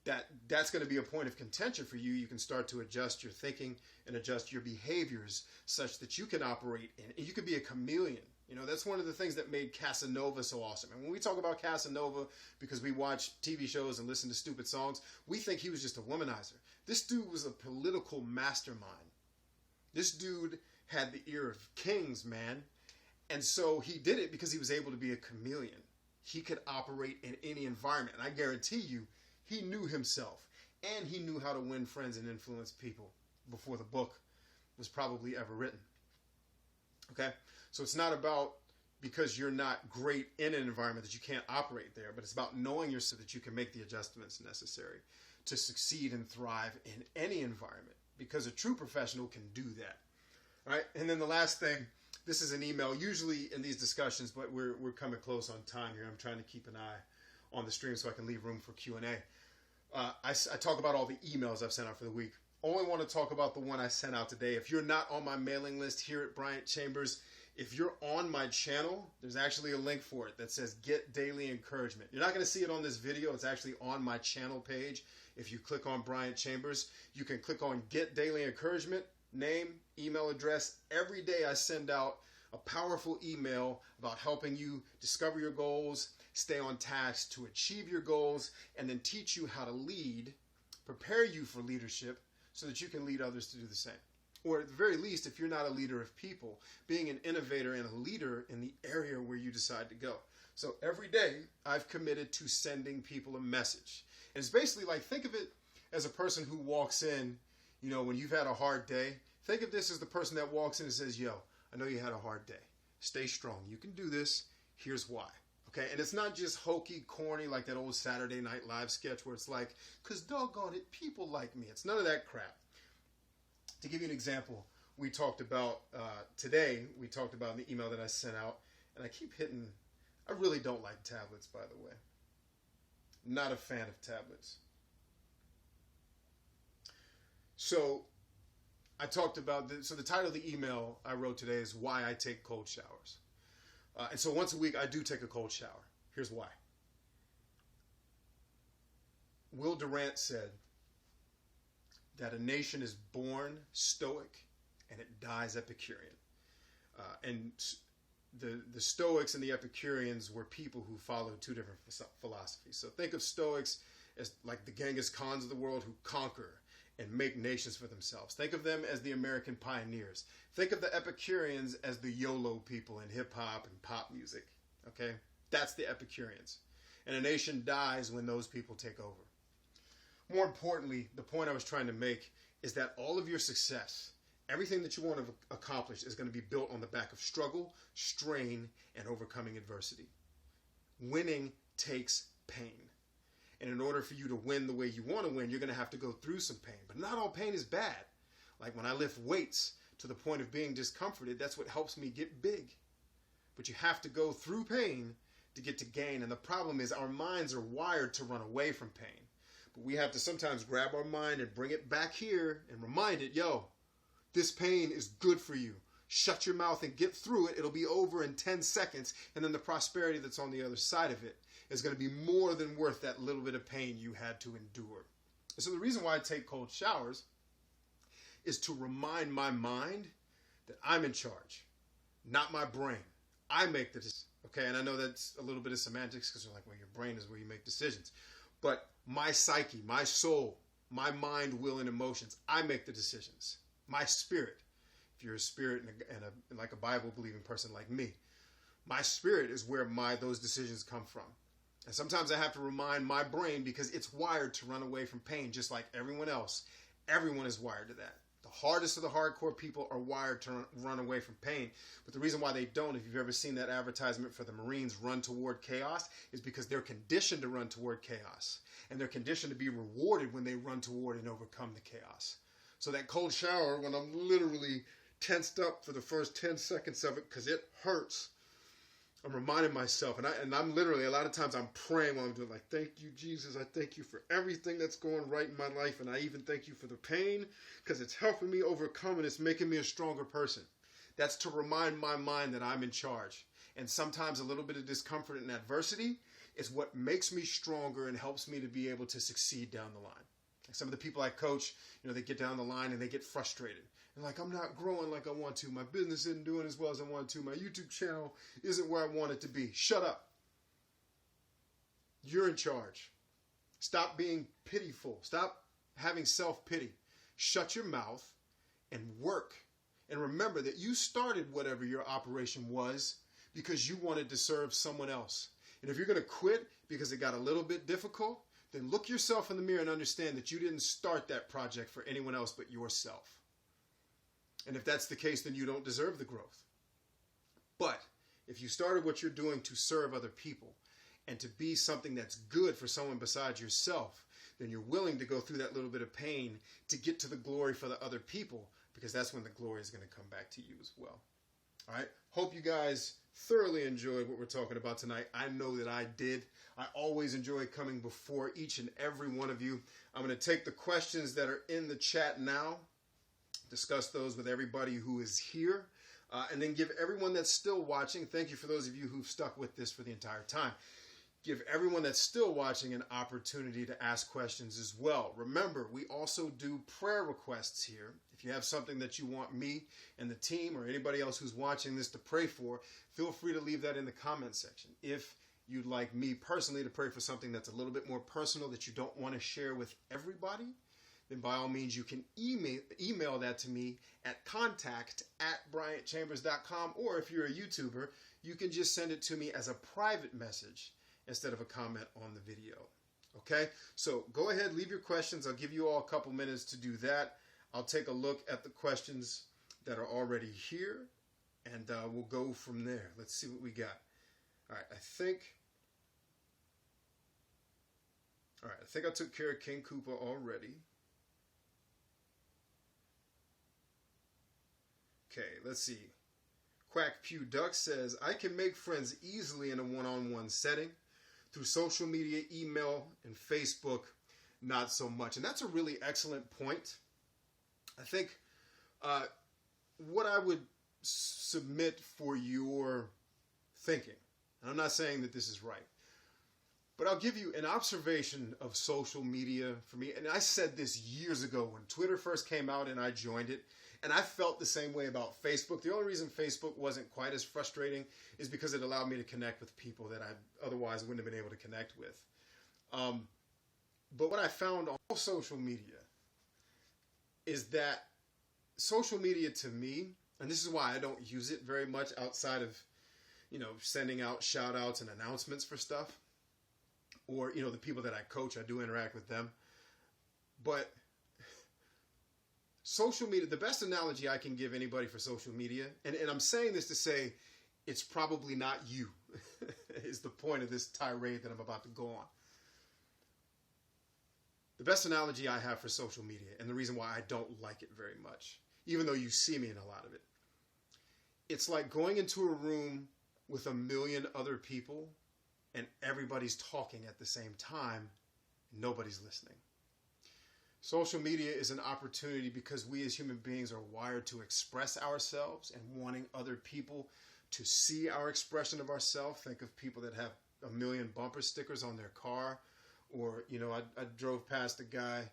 that that's going to be a point of contention for you, you can start to adjust your thinking and adjust your behaviors such that you can operate in it. You can be a chameleon. That's one of the things that made Casanova so awesome. And when we talk about Casanova, because we watch TV shows and listen to stupid songs, we think he was just a womanizer. This dude was a political mastermind. This dude had the ear of kings, man. And so he did it because he was able to be a chameleon. He could operate in any environment. And I guarantee you, he knew himself, and he knew how to win friends and influence people before the book was probably ever written. Okay? So it's not about because you're not great in an environment that you can't operate there, but it's about knowing yourself that you can make the adjustments necessary to succeed and thrive in any environment, because a true professional can do that. All right? And then the last thing, this is an email, usually in these discussions, but we're coming close on time here. I'm trying to keep an eye on the stream so I can leave room for Q&A. I talk about all the emails I've sent out for the week. only want to talk about the one I sent out today. If you're not on my mailing list here at Bryant Chambers, if you're on my channel, there's actually a link for it that says Get Daily Encouragement. You're not going to see it on this video. It's actually on my channel page. If you click on Bryant Chambers, you can click on Get Daily Encouragement, name, email address. Every day I send out a powerful email about helping you discover your goals, stay on task to achieve your goals, and then teach you how to lead, prepare you for leadership so that you can lead others to do the same. Or at the very least, if you're not a leader of people, being an innovator and a leader in the area where you decide to go. So every day I've committed to sending people a message. And it's basically like, think of it as a person who walks in, you know, when you've had a hard day. Think of this as the person that walks in and says, yo, I know you had a hard day. Stay strong. You can do this. Here's why. Okay? And it's not just hokey, corny, like that old Saturday Night Live sketch where it's like, because doggone it, people like me. It's none of that crap. To give you an example, we talked about today, we talked about in the email that I sent out, and I keep hitting, I really don't like tablets, by the way. Not a fan of tablets. So I talked about, so the title of the email I wrote today is Why I Take Cold Showers. And so once a week I do take a cold shower. Here's why. Will Durant said that a nation is born stoic and it dies Epicurean. And the Stoics and the Epicureans were people who followed two different philosophies. So think of Stoics as like the Genghis Khans of the world who conquer and make nations for themselves. Think of them as the American pioneers. Think of the Epicureans as the YOLO people in hip-hop and pop music. Okay? That's the Epicureans. And a nation dies when those people take over. More importantly, the point I was trying to make is that all of your success, everything that you want to accomplish is going to be built on the back of struggle, strain, and overcoming adversity. Winning takes pain. And in order for you to win the way you want to win, you're going to have to go through some pain. But not all pain is bad. Like when I lift weights to the point of being discomforted, that's what helps me get big. But you have to go through pain to get to gain. And the problem is our minds are wired to run away from pain. But we have to sometimes grab our mind and bring it back here and remind it, yo, this pain is good for you. Shut your mouth and get through it. It'll be over in 10 seconds. And then the prosperity that's on the other side of it is going to be more than worth that little bit of pain you had to endure. And so the reason why I take cold showers is to remind my mind that I'm in charge, not my brain. I make the decisions. Okay, and I know that's a little bit of semantics because you're like, well, your brain is where you make decisions. But my psyche, my soul, my mind, will, and emotions, I make the decisions. My spirit, if you're a spirit and like a Bible-believing person like me, my spirit is where those decisions come from. And sometimes I have to remind my brain because it's wired to run away from pain just like everyone else. Everyone is wired to that. The hardest of the hardcore people are wired to run away from pain. But the reason why they don't, if you've ever seen that advertisement for the Marines, Run Toward Chaos, is because they're conditioned to run toward chaos. And they're conditioned to be rewarded when they run toward and overcome the chaos. So that cold shower, when I'm literally tensed up for the first 10 seconds of it because it hurts, I'm reminding myself, and I'm literally, a lot of times I'm praying while I'm doing it, like, thank you, Jesus. I thank you for everything that's going right in my life, and I even thank you for the pain because it's helping me overcome and it's making me a stronger person. That's to remind my mind that I'm in charge. And sometimes a little bit of discomfort and adversity is what makes me stronger and helps me to be able to succeed down the line. Like some of the people I coach, you know, they get down the line and they get frustrated. And like, I'm not growing like I want to. My business isn't doing as well as I want to. My YouTube channel isn't where I want it to be. Shut up. You're in charge. Stop being pitiful. Stop having self-pity. Shut your mouth and work. And remember that you started whatever your operation was because you wanted to serve someone else. And if you're going to quit because it got a little bit difficult, then look yourself in the mirror and understand that you didn't start that project for anyone else but yourself. And if that's the case, then you don't deserve the growth. But if you started what you're doing to serve other people and to be something that's good for someone besides yourself, then you're willing to go through that little bit of pain to get to the glory for the other people, because that's when the glory is going to come back to you as well. All right. Hope you guys thoroughly enjoyed what we're talking about tonight. I know that I did. I always enjoy coming before each and every one of you. I'm going to take the questions that are in the chat now, discuss those with everybody who is here, and then give everyone that's still watching, thank you for those of you who've stuck with this for the entire time, give everyone that's still watching an opportunity to ask questions as well. Remember, we also do prayer requests here. If you have something that you want me and the team or anybody else who's watching this to pray for, feel free to leave that in the comment section. If you'd like me personally to pray for something that's a little bit more personal that you don't want to share with everybody, then by all means you can email that to me at contact@bryantchambers.com, or if you're a YouTuber, you can just send it to me as a private message instead of a comment on the video. Okay, so go ahead, leave your questions. I'll give you all a couple minutes to do that. I'll take a look at the questions that are already here, and we'll go from there. Let's see what we got. All right, I think I took care of King Koopa already. Okay, let's see. Quack Pew Duck says, I can make friends easily in a one-on-one setting. Through social media, email, and Facebook, not so much. And that's a really excellent point. I think what I would submit for your thinking, and I'm not saying that this is right, but I'll give you an observation of social media for me. And I said this years ago when Twitter first came out and I joined it. And I felt the same way about Facebook. The only reason Facebook wasn't quite as frustrating is because it allowed me to connect with people that I otherwise wouldn't have been able to connect with. But what I found on all social media is that social media to me, and this is why I don't use it very much outside of, sending out shout outs and announcements for stuff, or, the people that I coach, I do interact with them. But social media, the best analogy I can give anybody for social media, and I'm saying this to say it's probably not you, is the point of this tirade that I'm about to go on. The best analogy I have for social media, and the reason why I don't like it very much, even though you see me in a lot of it, it's like going into a room with a million other people and everybody's talking at the same time, and nobody's listening. Social media is an opportunity because we as human beings are wired to express ourselves and wanting other people to see our expression of ourselves. Think of people that have a million bumper stickers on their car, or, I drove past a guy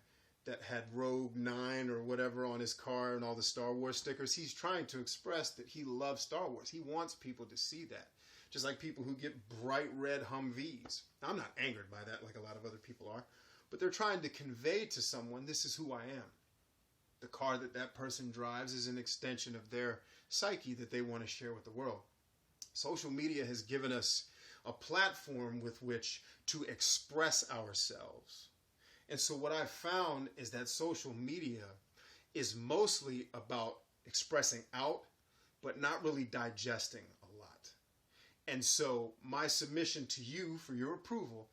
that had Rogue 9 or whatever on his car and all the Star Wars stickers. He's trying to express that he loves Star Wars. He wants people to see that. Just like people who get bright red Humvees. Now, I'm not angered by that like a lot of other people are. But they're trying to convey to someone, this is who I am. The car that person drives is an extension of their psyche that they want to share with the world. Social media has given us a platform with which to express ourselves. And so what I've found is that social media is mostly about expressing out, but not really digesting a lot. And so my submission to you for your approval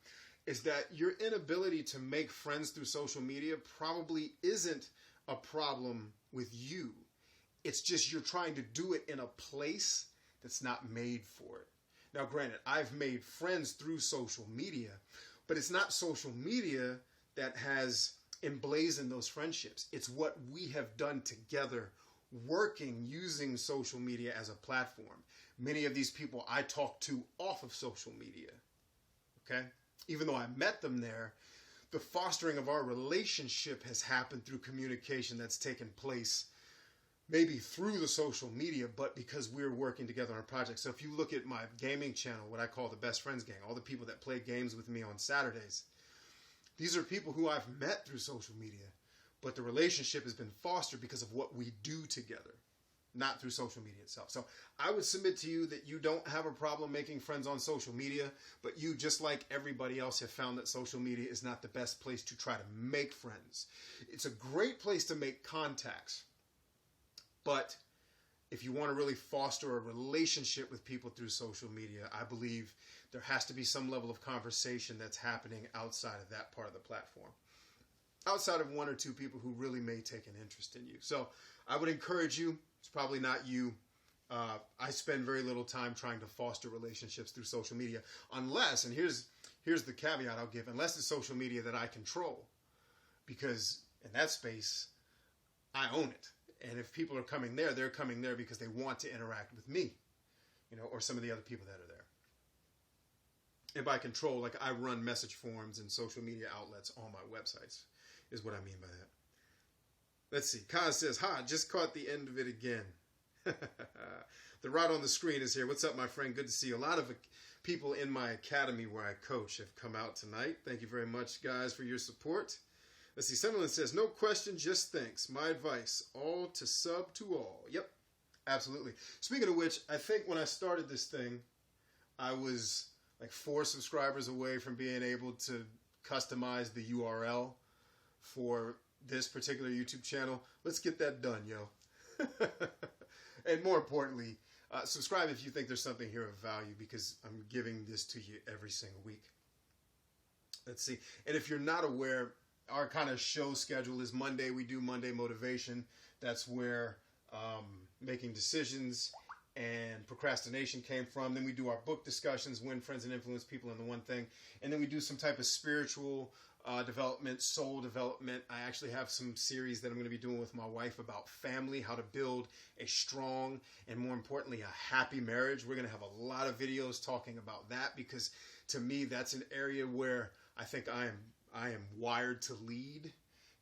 is that your inability to make friends through social media probably isn't a problem with you. It's just you're trying to do it in a place that's not made for it. Now, granted, I've made friends through social media, but it's not social media that has emblazoned those friendships. It's what we have done together, working, using social media as a platform. Many of these people I talk to off of social media, okay? Even though I met them there, the fostering of our relationship has happened through communication that's taken place maybe through the social media, but because we're working together on a project. So if you look at my gaming channel, what I call the Best Friends Gang, all the people that play games with me on Saturdays, these are people who I've met through social media, but the relationship has been fostered because of what we do together, not through social media itself. So I would submit to you that you don't have a problem making friends on social media, but you, just like everybody else, have found that social media is not the best place to try to make friends. It's a great place to make contacts, but if you want to really foster a relationship with people through social media, I believe there has to be some level of conversation that's happening outside of that part of the platform, outside of one or two people who really may take an interest in you. So I would encourage you, it's probably not you, I spend very little time trying to foster relationships through social media, unless, and here's the caveat I'll give, unless it's social media that I control, because in that space, I own it. And if people are coming there, they're coming there because they want to interact with me, or some of the other people that are there. And by control, like I run message forums and social media outlets on my websites, is what I mean by that. Let's see. Kaz says, "Ha, just caught the end of it again." The rod on the screen is here. What's up, my friend? Good to see you. A lot of people in my academy where I coach have come out tonight. Thank you very much, guys, for your support. Let's see. Sunderland says, "No question, just thanks. My advice, all to sub to all." Yep, absolutely. Speaking of which, I think when I started this thing, I was like 4 subscribers away from being able to customize the URL for this particular YouTube channel. Let's get that done, yo. And more importantly, subscribe if you think there's something here of value, because I'm giving this to you every single week. Let's see. And if you're not aware, our kind of show schedule is Monday. We do Monday Motivation. That's where making decisions and procrastination came from. Then we do our book discussions, Win Friends and Influence People in the One Thing. And then we do some type of spiritual development, soul development. I actually have some series that I'm going to be doing with my wife about family, how to build a strong and, more importantly, a happy marriage. We're going to have a lot of videos talking about that, because to me, that's an area where I think I am wired to lead,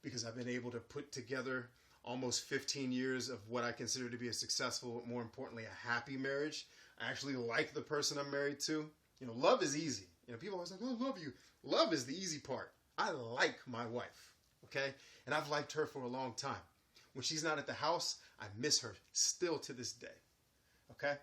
because I've been able to put together almost 15 years of what I consider to be a successful, more importantly, a happy marriage. I actually like the person I'm married to. Love is easy. People always like, "Oh, I love you." Love is the easy part. I like my wife, okay? And I've liked her for a long time. When she's not at the house, I miss her still to this day, okay?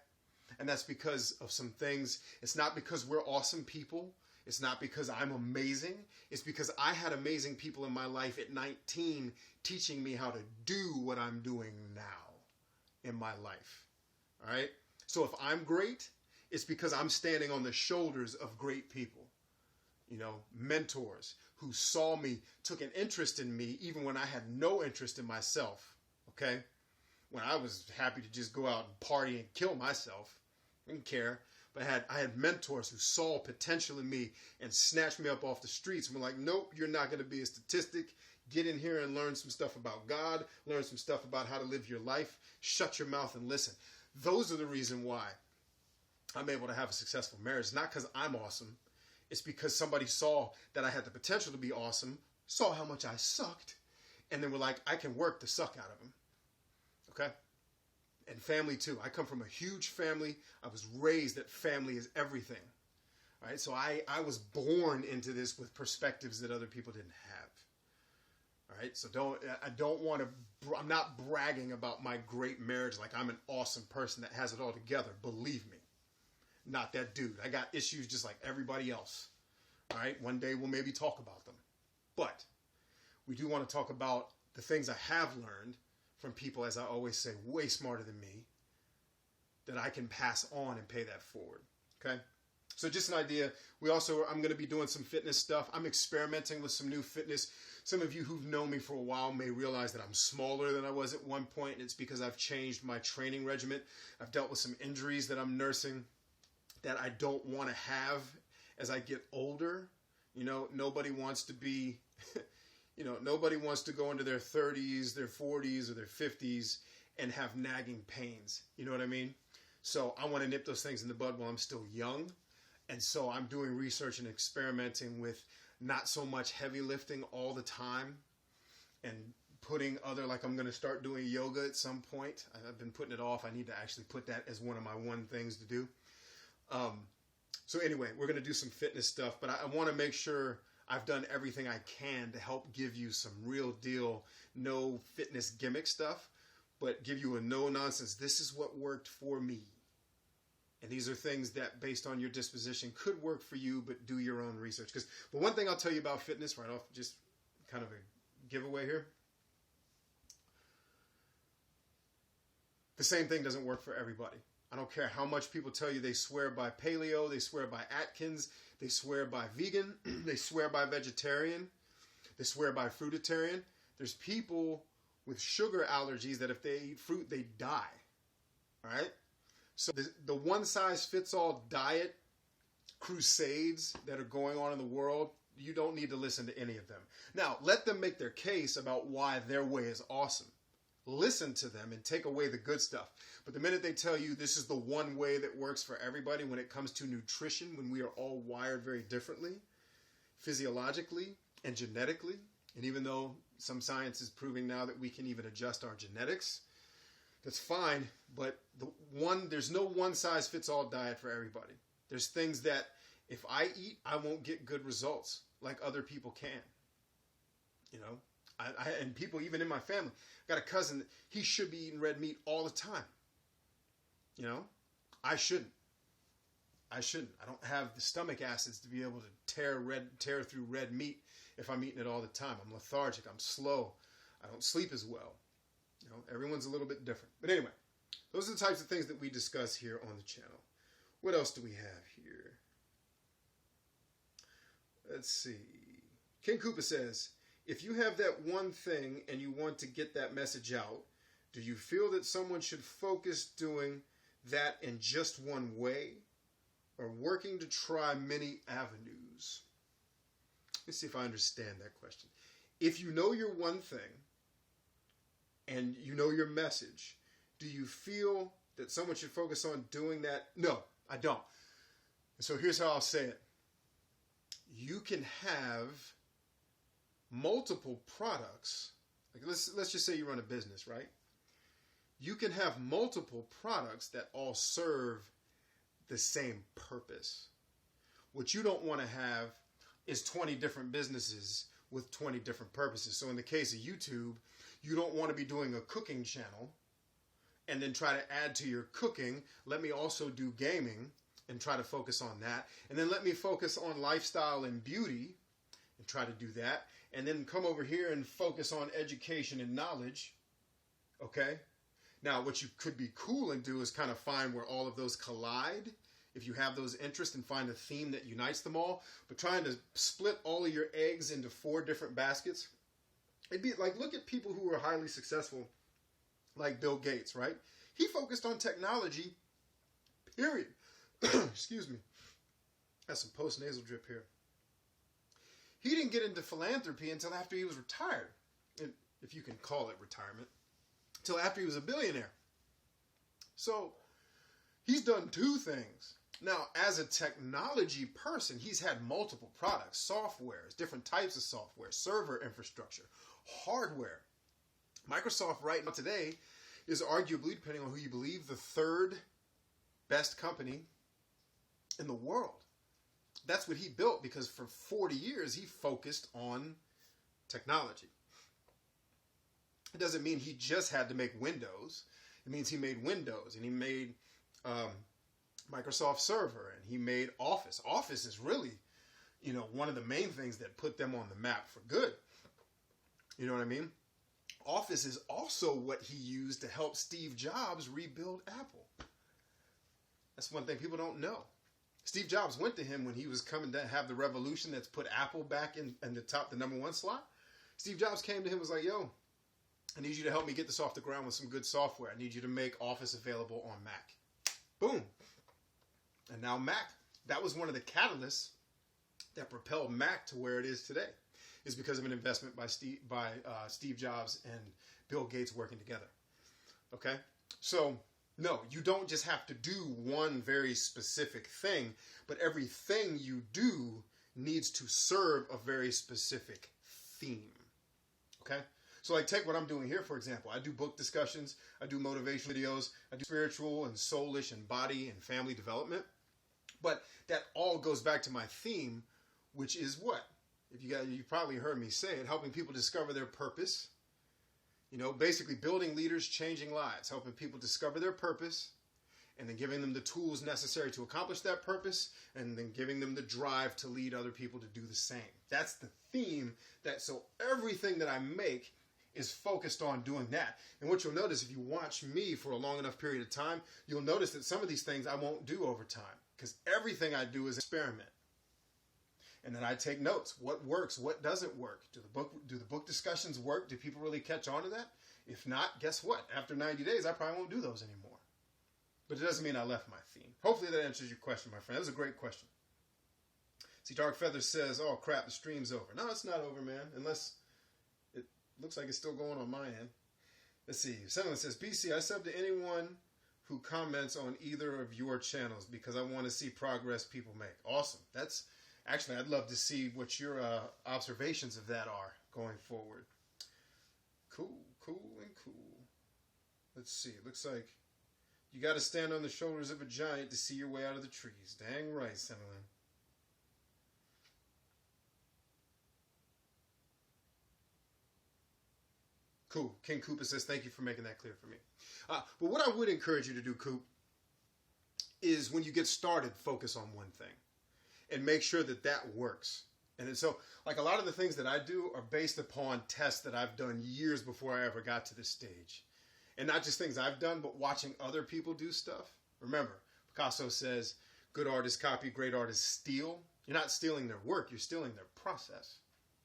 And that's because of some things. It's not because we're awesome people. It's not because I'm amazing. It's because I had amazing people in my life at 19 teaching me how to do what I'm doing now in my life, all right? So if I'm great, it's because I'm standing on the shoulders of great people, mentors who saw me, took an interest in me, even when I had no interest in myself, okay? When I was happy to just go out and party and kill myself, I didn't care. But I had mentors who saw potential in me and snatched me up off the streets and were like, "Nope, you're not going to be a statistic. Get in here and learn some stuff about God, learn some stuff about how to live your life. Shut your mouth and listen." Those are the reason why I'm able to have a successful marriage. Not because I'm awesome. It's because somebody saw that I had the potential to be awesome, saw how much I sucked, and then were like, "I can work the suck out of him." Okay? And family too. I come from a huge family. I was raised that family is everything. All right? So I was born into this with perspectives that other people didn't have. All right? So I'm not bragging about my great marriage like I'm an awesome person that has it all together. Believe me. Not that dude. I got issues just like everybody else. All right? One day we'll maybe talk about them. But we do want to talk about the things I have learned from people, as I always say, way smarter than me, that I can pass on and pay that forward. Okay? So just an idea. I'm going to be doing some fitness stuff. I'm experimenting with some new fitness. Some of you who've known me for a while may realize that I'm smaller than I was at one point, and it's because I've changed my training regimen. I've dealt with some injuries that I'm nursing that I don't want to have as I get older. Nobody wants to be, nobody wants to go into their 30s, their 40s, or their 50s and have nagging pains. You know what I mean? So I want to nip those things in the bud while I'm still young. And so I'm doing research and experimenting with not so much heavy lifting all the time, and putting I'm going to start doing yoga at some point. I've been putting it off. I need to actually put that as one of my things to do. So anyway, we're going to do some fitness stuff, but I want to make sure I've done everything I can to help give you some real deal, no fitness gimmick stuff, but give you a no nonsense. This is what worked for me. And these are things that, based on your disposition, could work for you, but do your own research. Because the one thing I'll tell you about fitness right off, just kind of a giveaway here. The same thing doesn't work for everybody. I don't care how much people tell you they swear by paleo, they swear by Atkins, they swear by vegan, they swear by vegetarian, they swear by fruitarian. There's people with sugar allergies that if they eat fruit, they die. All right? So the one-size-fits-all diet crusades that are going on in the world, you don't need to listen to any of them. Now, let them make their case about why their way is awesome. Listen to them and take away the good stuff. But the minute they tell you this is the one way that works for everybody when it comes to nutrition, when we are all wired very differently, physiologically and genetically, and even though some science is proving now that we can even adjust our genetics, that's fine, but there's no one-size-fits-all diet for everybody. There's things that if I eat, I won't get good results like other people can. You know, and people even in my family. I got a cousin, he should be eating red meat all the time. You know, I shouldn't. I don't have the stomach acids to be able to tear through red meat if I'm eating it all the time. I'm lethargic. I'm slow. I don't sleep as well. You know, everyone's a little bit different. But anyway, those are the types of things that we discuss here on the channel. What else do we have here? Let's see. King Koopa says, if you have that one thing and you want to get that message out, do you feel that someone should focus doing that in just one way or working to try many avenues? Let me see if I understand that question. If you know your one thing and you know your message, do you feel that someone should focus on doing that? No, I don't. So here's how I'll say it. You can have multiple products. Like let's just say you run a business, right? You can have multiple products that all serve the same purpose. What you don't want to have is 20 different businesses with 20 different purposes. So in the case of YouTube, you don't want to be doing a cooking channel and then try to add to your cooking. Let me also do gaming and try to focus on that. And then let me focus on lifestyle and beauty and try to do that. And then come over here and focus on education and knowledge. Okay? Now, what you could be cool and do is kind of find where all of those collide, if you have those interests, and find a theme that unites them all. But trying to split all of your eggs into 4 different baskets, it'd be like, look at people who are highly successful, like Bill Gates, right? He focused on technology, period. Excuse me. That's some post-nasal drip here. He didn't get into philanthropy until after he was retired, if you can call it retirement, until after he was a billionaire. So he's done 2 things. Now, as a technology person, he's had multiple products, softwares, different types of software, server infrastructure, hardware. Microsoft right now today is arguably, depending on who you believe, the 3rd best company in the world. That's what he built because for 40 years he focused on technology. It doesn't mean he just had to make Windows. It means he made Windows and he made Microsoft Server and he made Office. Office is really, one of the main things that put them on the map for good. You know what I mean? Office is also what he used to help Steve Jobs rebuild Apple. That's one thing people don't know. Steve Jobs went to him when he was coming to have the revolution that's put Apple back in the number 1 slot. Steve Jobs came to him and was like, yo, I need you to help me get this off the ground with some good software. I need you to make Office available on Mac. Boom. And now Mac, that was one of the catalysts that propelled Mac to where it is today, is because of an investment by Steve Jobs and Bill Gates working together. Okay? So, no, you don't just have to do one very specific thing, but everything you do needs to serve a very specific theme. Okay? So like take what I'm doing here, for example. I do book discussions, I do motivational videos, I do spiritual and soulish and body and family development. But that all goes back to my theme, which is what? You probably heard me say it, helping people discover their purpose. Basically building leaders, changing lives, helping people discover their purpose, and then giving them the tools necessary to accomplish that purpose, and then giving them the drive to lead other people to do the same. That's the theme. So everything that I make is focused on doing that. And what you'll notice if you watch me for a long enough period of time, you'll notice that some of these things I won't do over time, because everything I do is experiment. And then I take notes. What works? What doesn't work? Do the book discussions work? Do people really catch on to that? If not, guess what? After 90 days, I probably won't do those anymore. But it doesn't mean I left my theme. Hopefully that answers your question, my friend. That was a great question. See, Dark Feather says, oh crap, the stream's over. No, it's not over, man. Unless it looks like it's still going on my end. Let's see. Someone says, BC, I sub to anyone who comments on either of your channels because I want to see progress people make. Awesome. That's actually, I'd love to see what your observations of that are going forward. Cool. Let's see. It looks like you got to stand on the shoulders of a giant to see your way out of the trees. Dang right, Cinnalin. Cool. King Koopa says, thank you for making that clear for me. But what I would encourage you to do, Coop, is when you get started, focus on one thing. And make sure that that works. And so, like a lot of the things that I do are based upon tests that I've done years before I ever got to this stage. And not just things I've done, but watching other people do stuff. Remember, Picasso says, good artists copy, great artists steal. You're not stealing their work, you're stealing their process.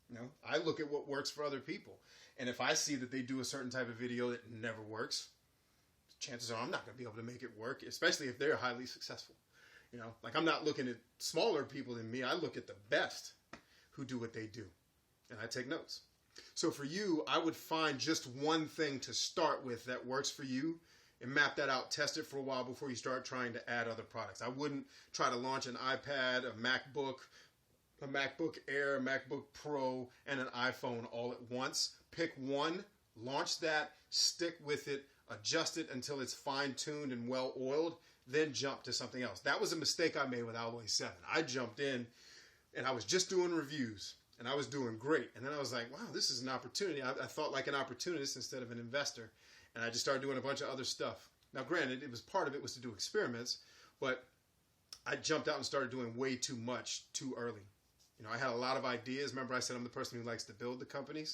You know, I look at what works for other people. And if I see that they do a certain type of video that never works, chances are I'm not going to be able to make it work, especially if they're highly successful. You know, like I'm not looking at smaller people than me. I look at the best who do what they do. And I take notes. So for you, I would find just one thing to start with that works for you and map that out, test it for a while before you start trying to add other products. I wouldn't try to launch an iPad, a MacBook Air, a MacBook Pro, and an iPhone all at once. Pick one, launch that, stick with it, adjust it until it's fine-tuned and well-oiled, then jump to something else. That was a mistake I made with Alloy 7. I jumped in, and I was just doing reviews, and I was doing great. And then I was like, wow, this is an opportunity. I thought like an opportunist instead of an investor, and I just started doing a bunch of other stuff. Now, granted, part of it was to do experiments, but I jumped out and started doing way too much too early. You know, I had a lot of ideas. Remember I said I'm the person who likes to build the companies?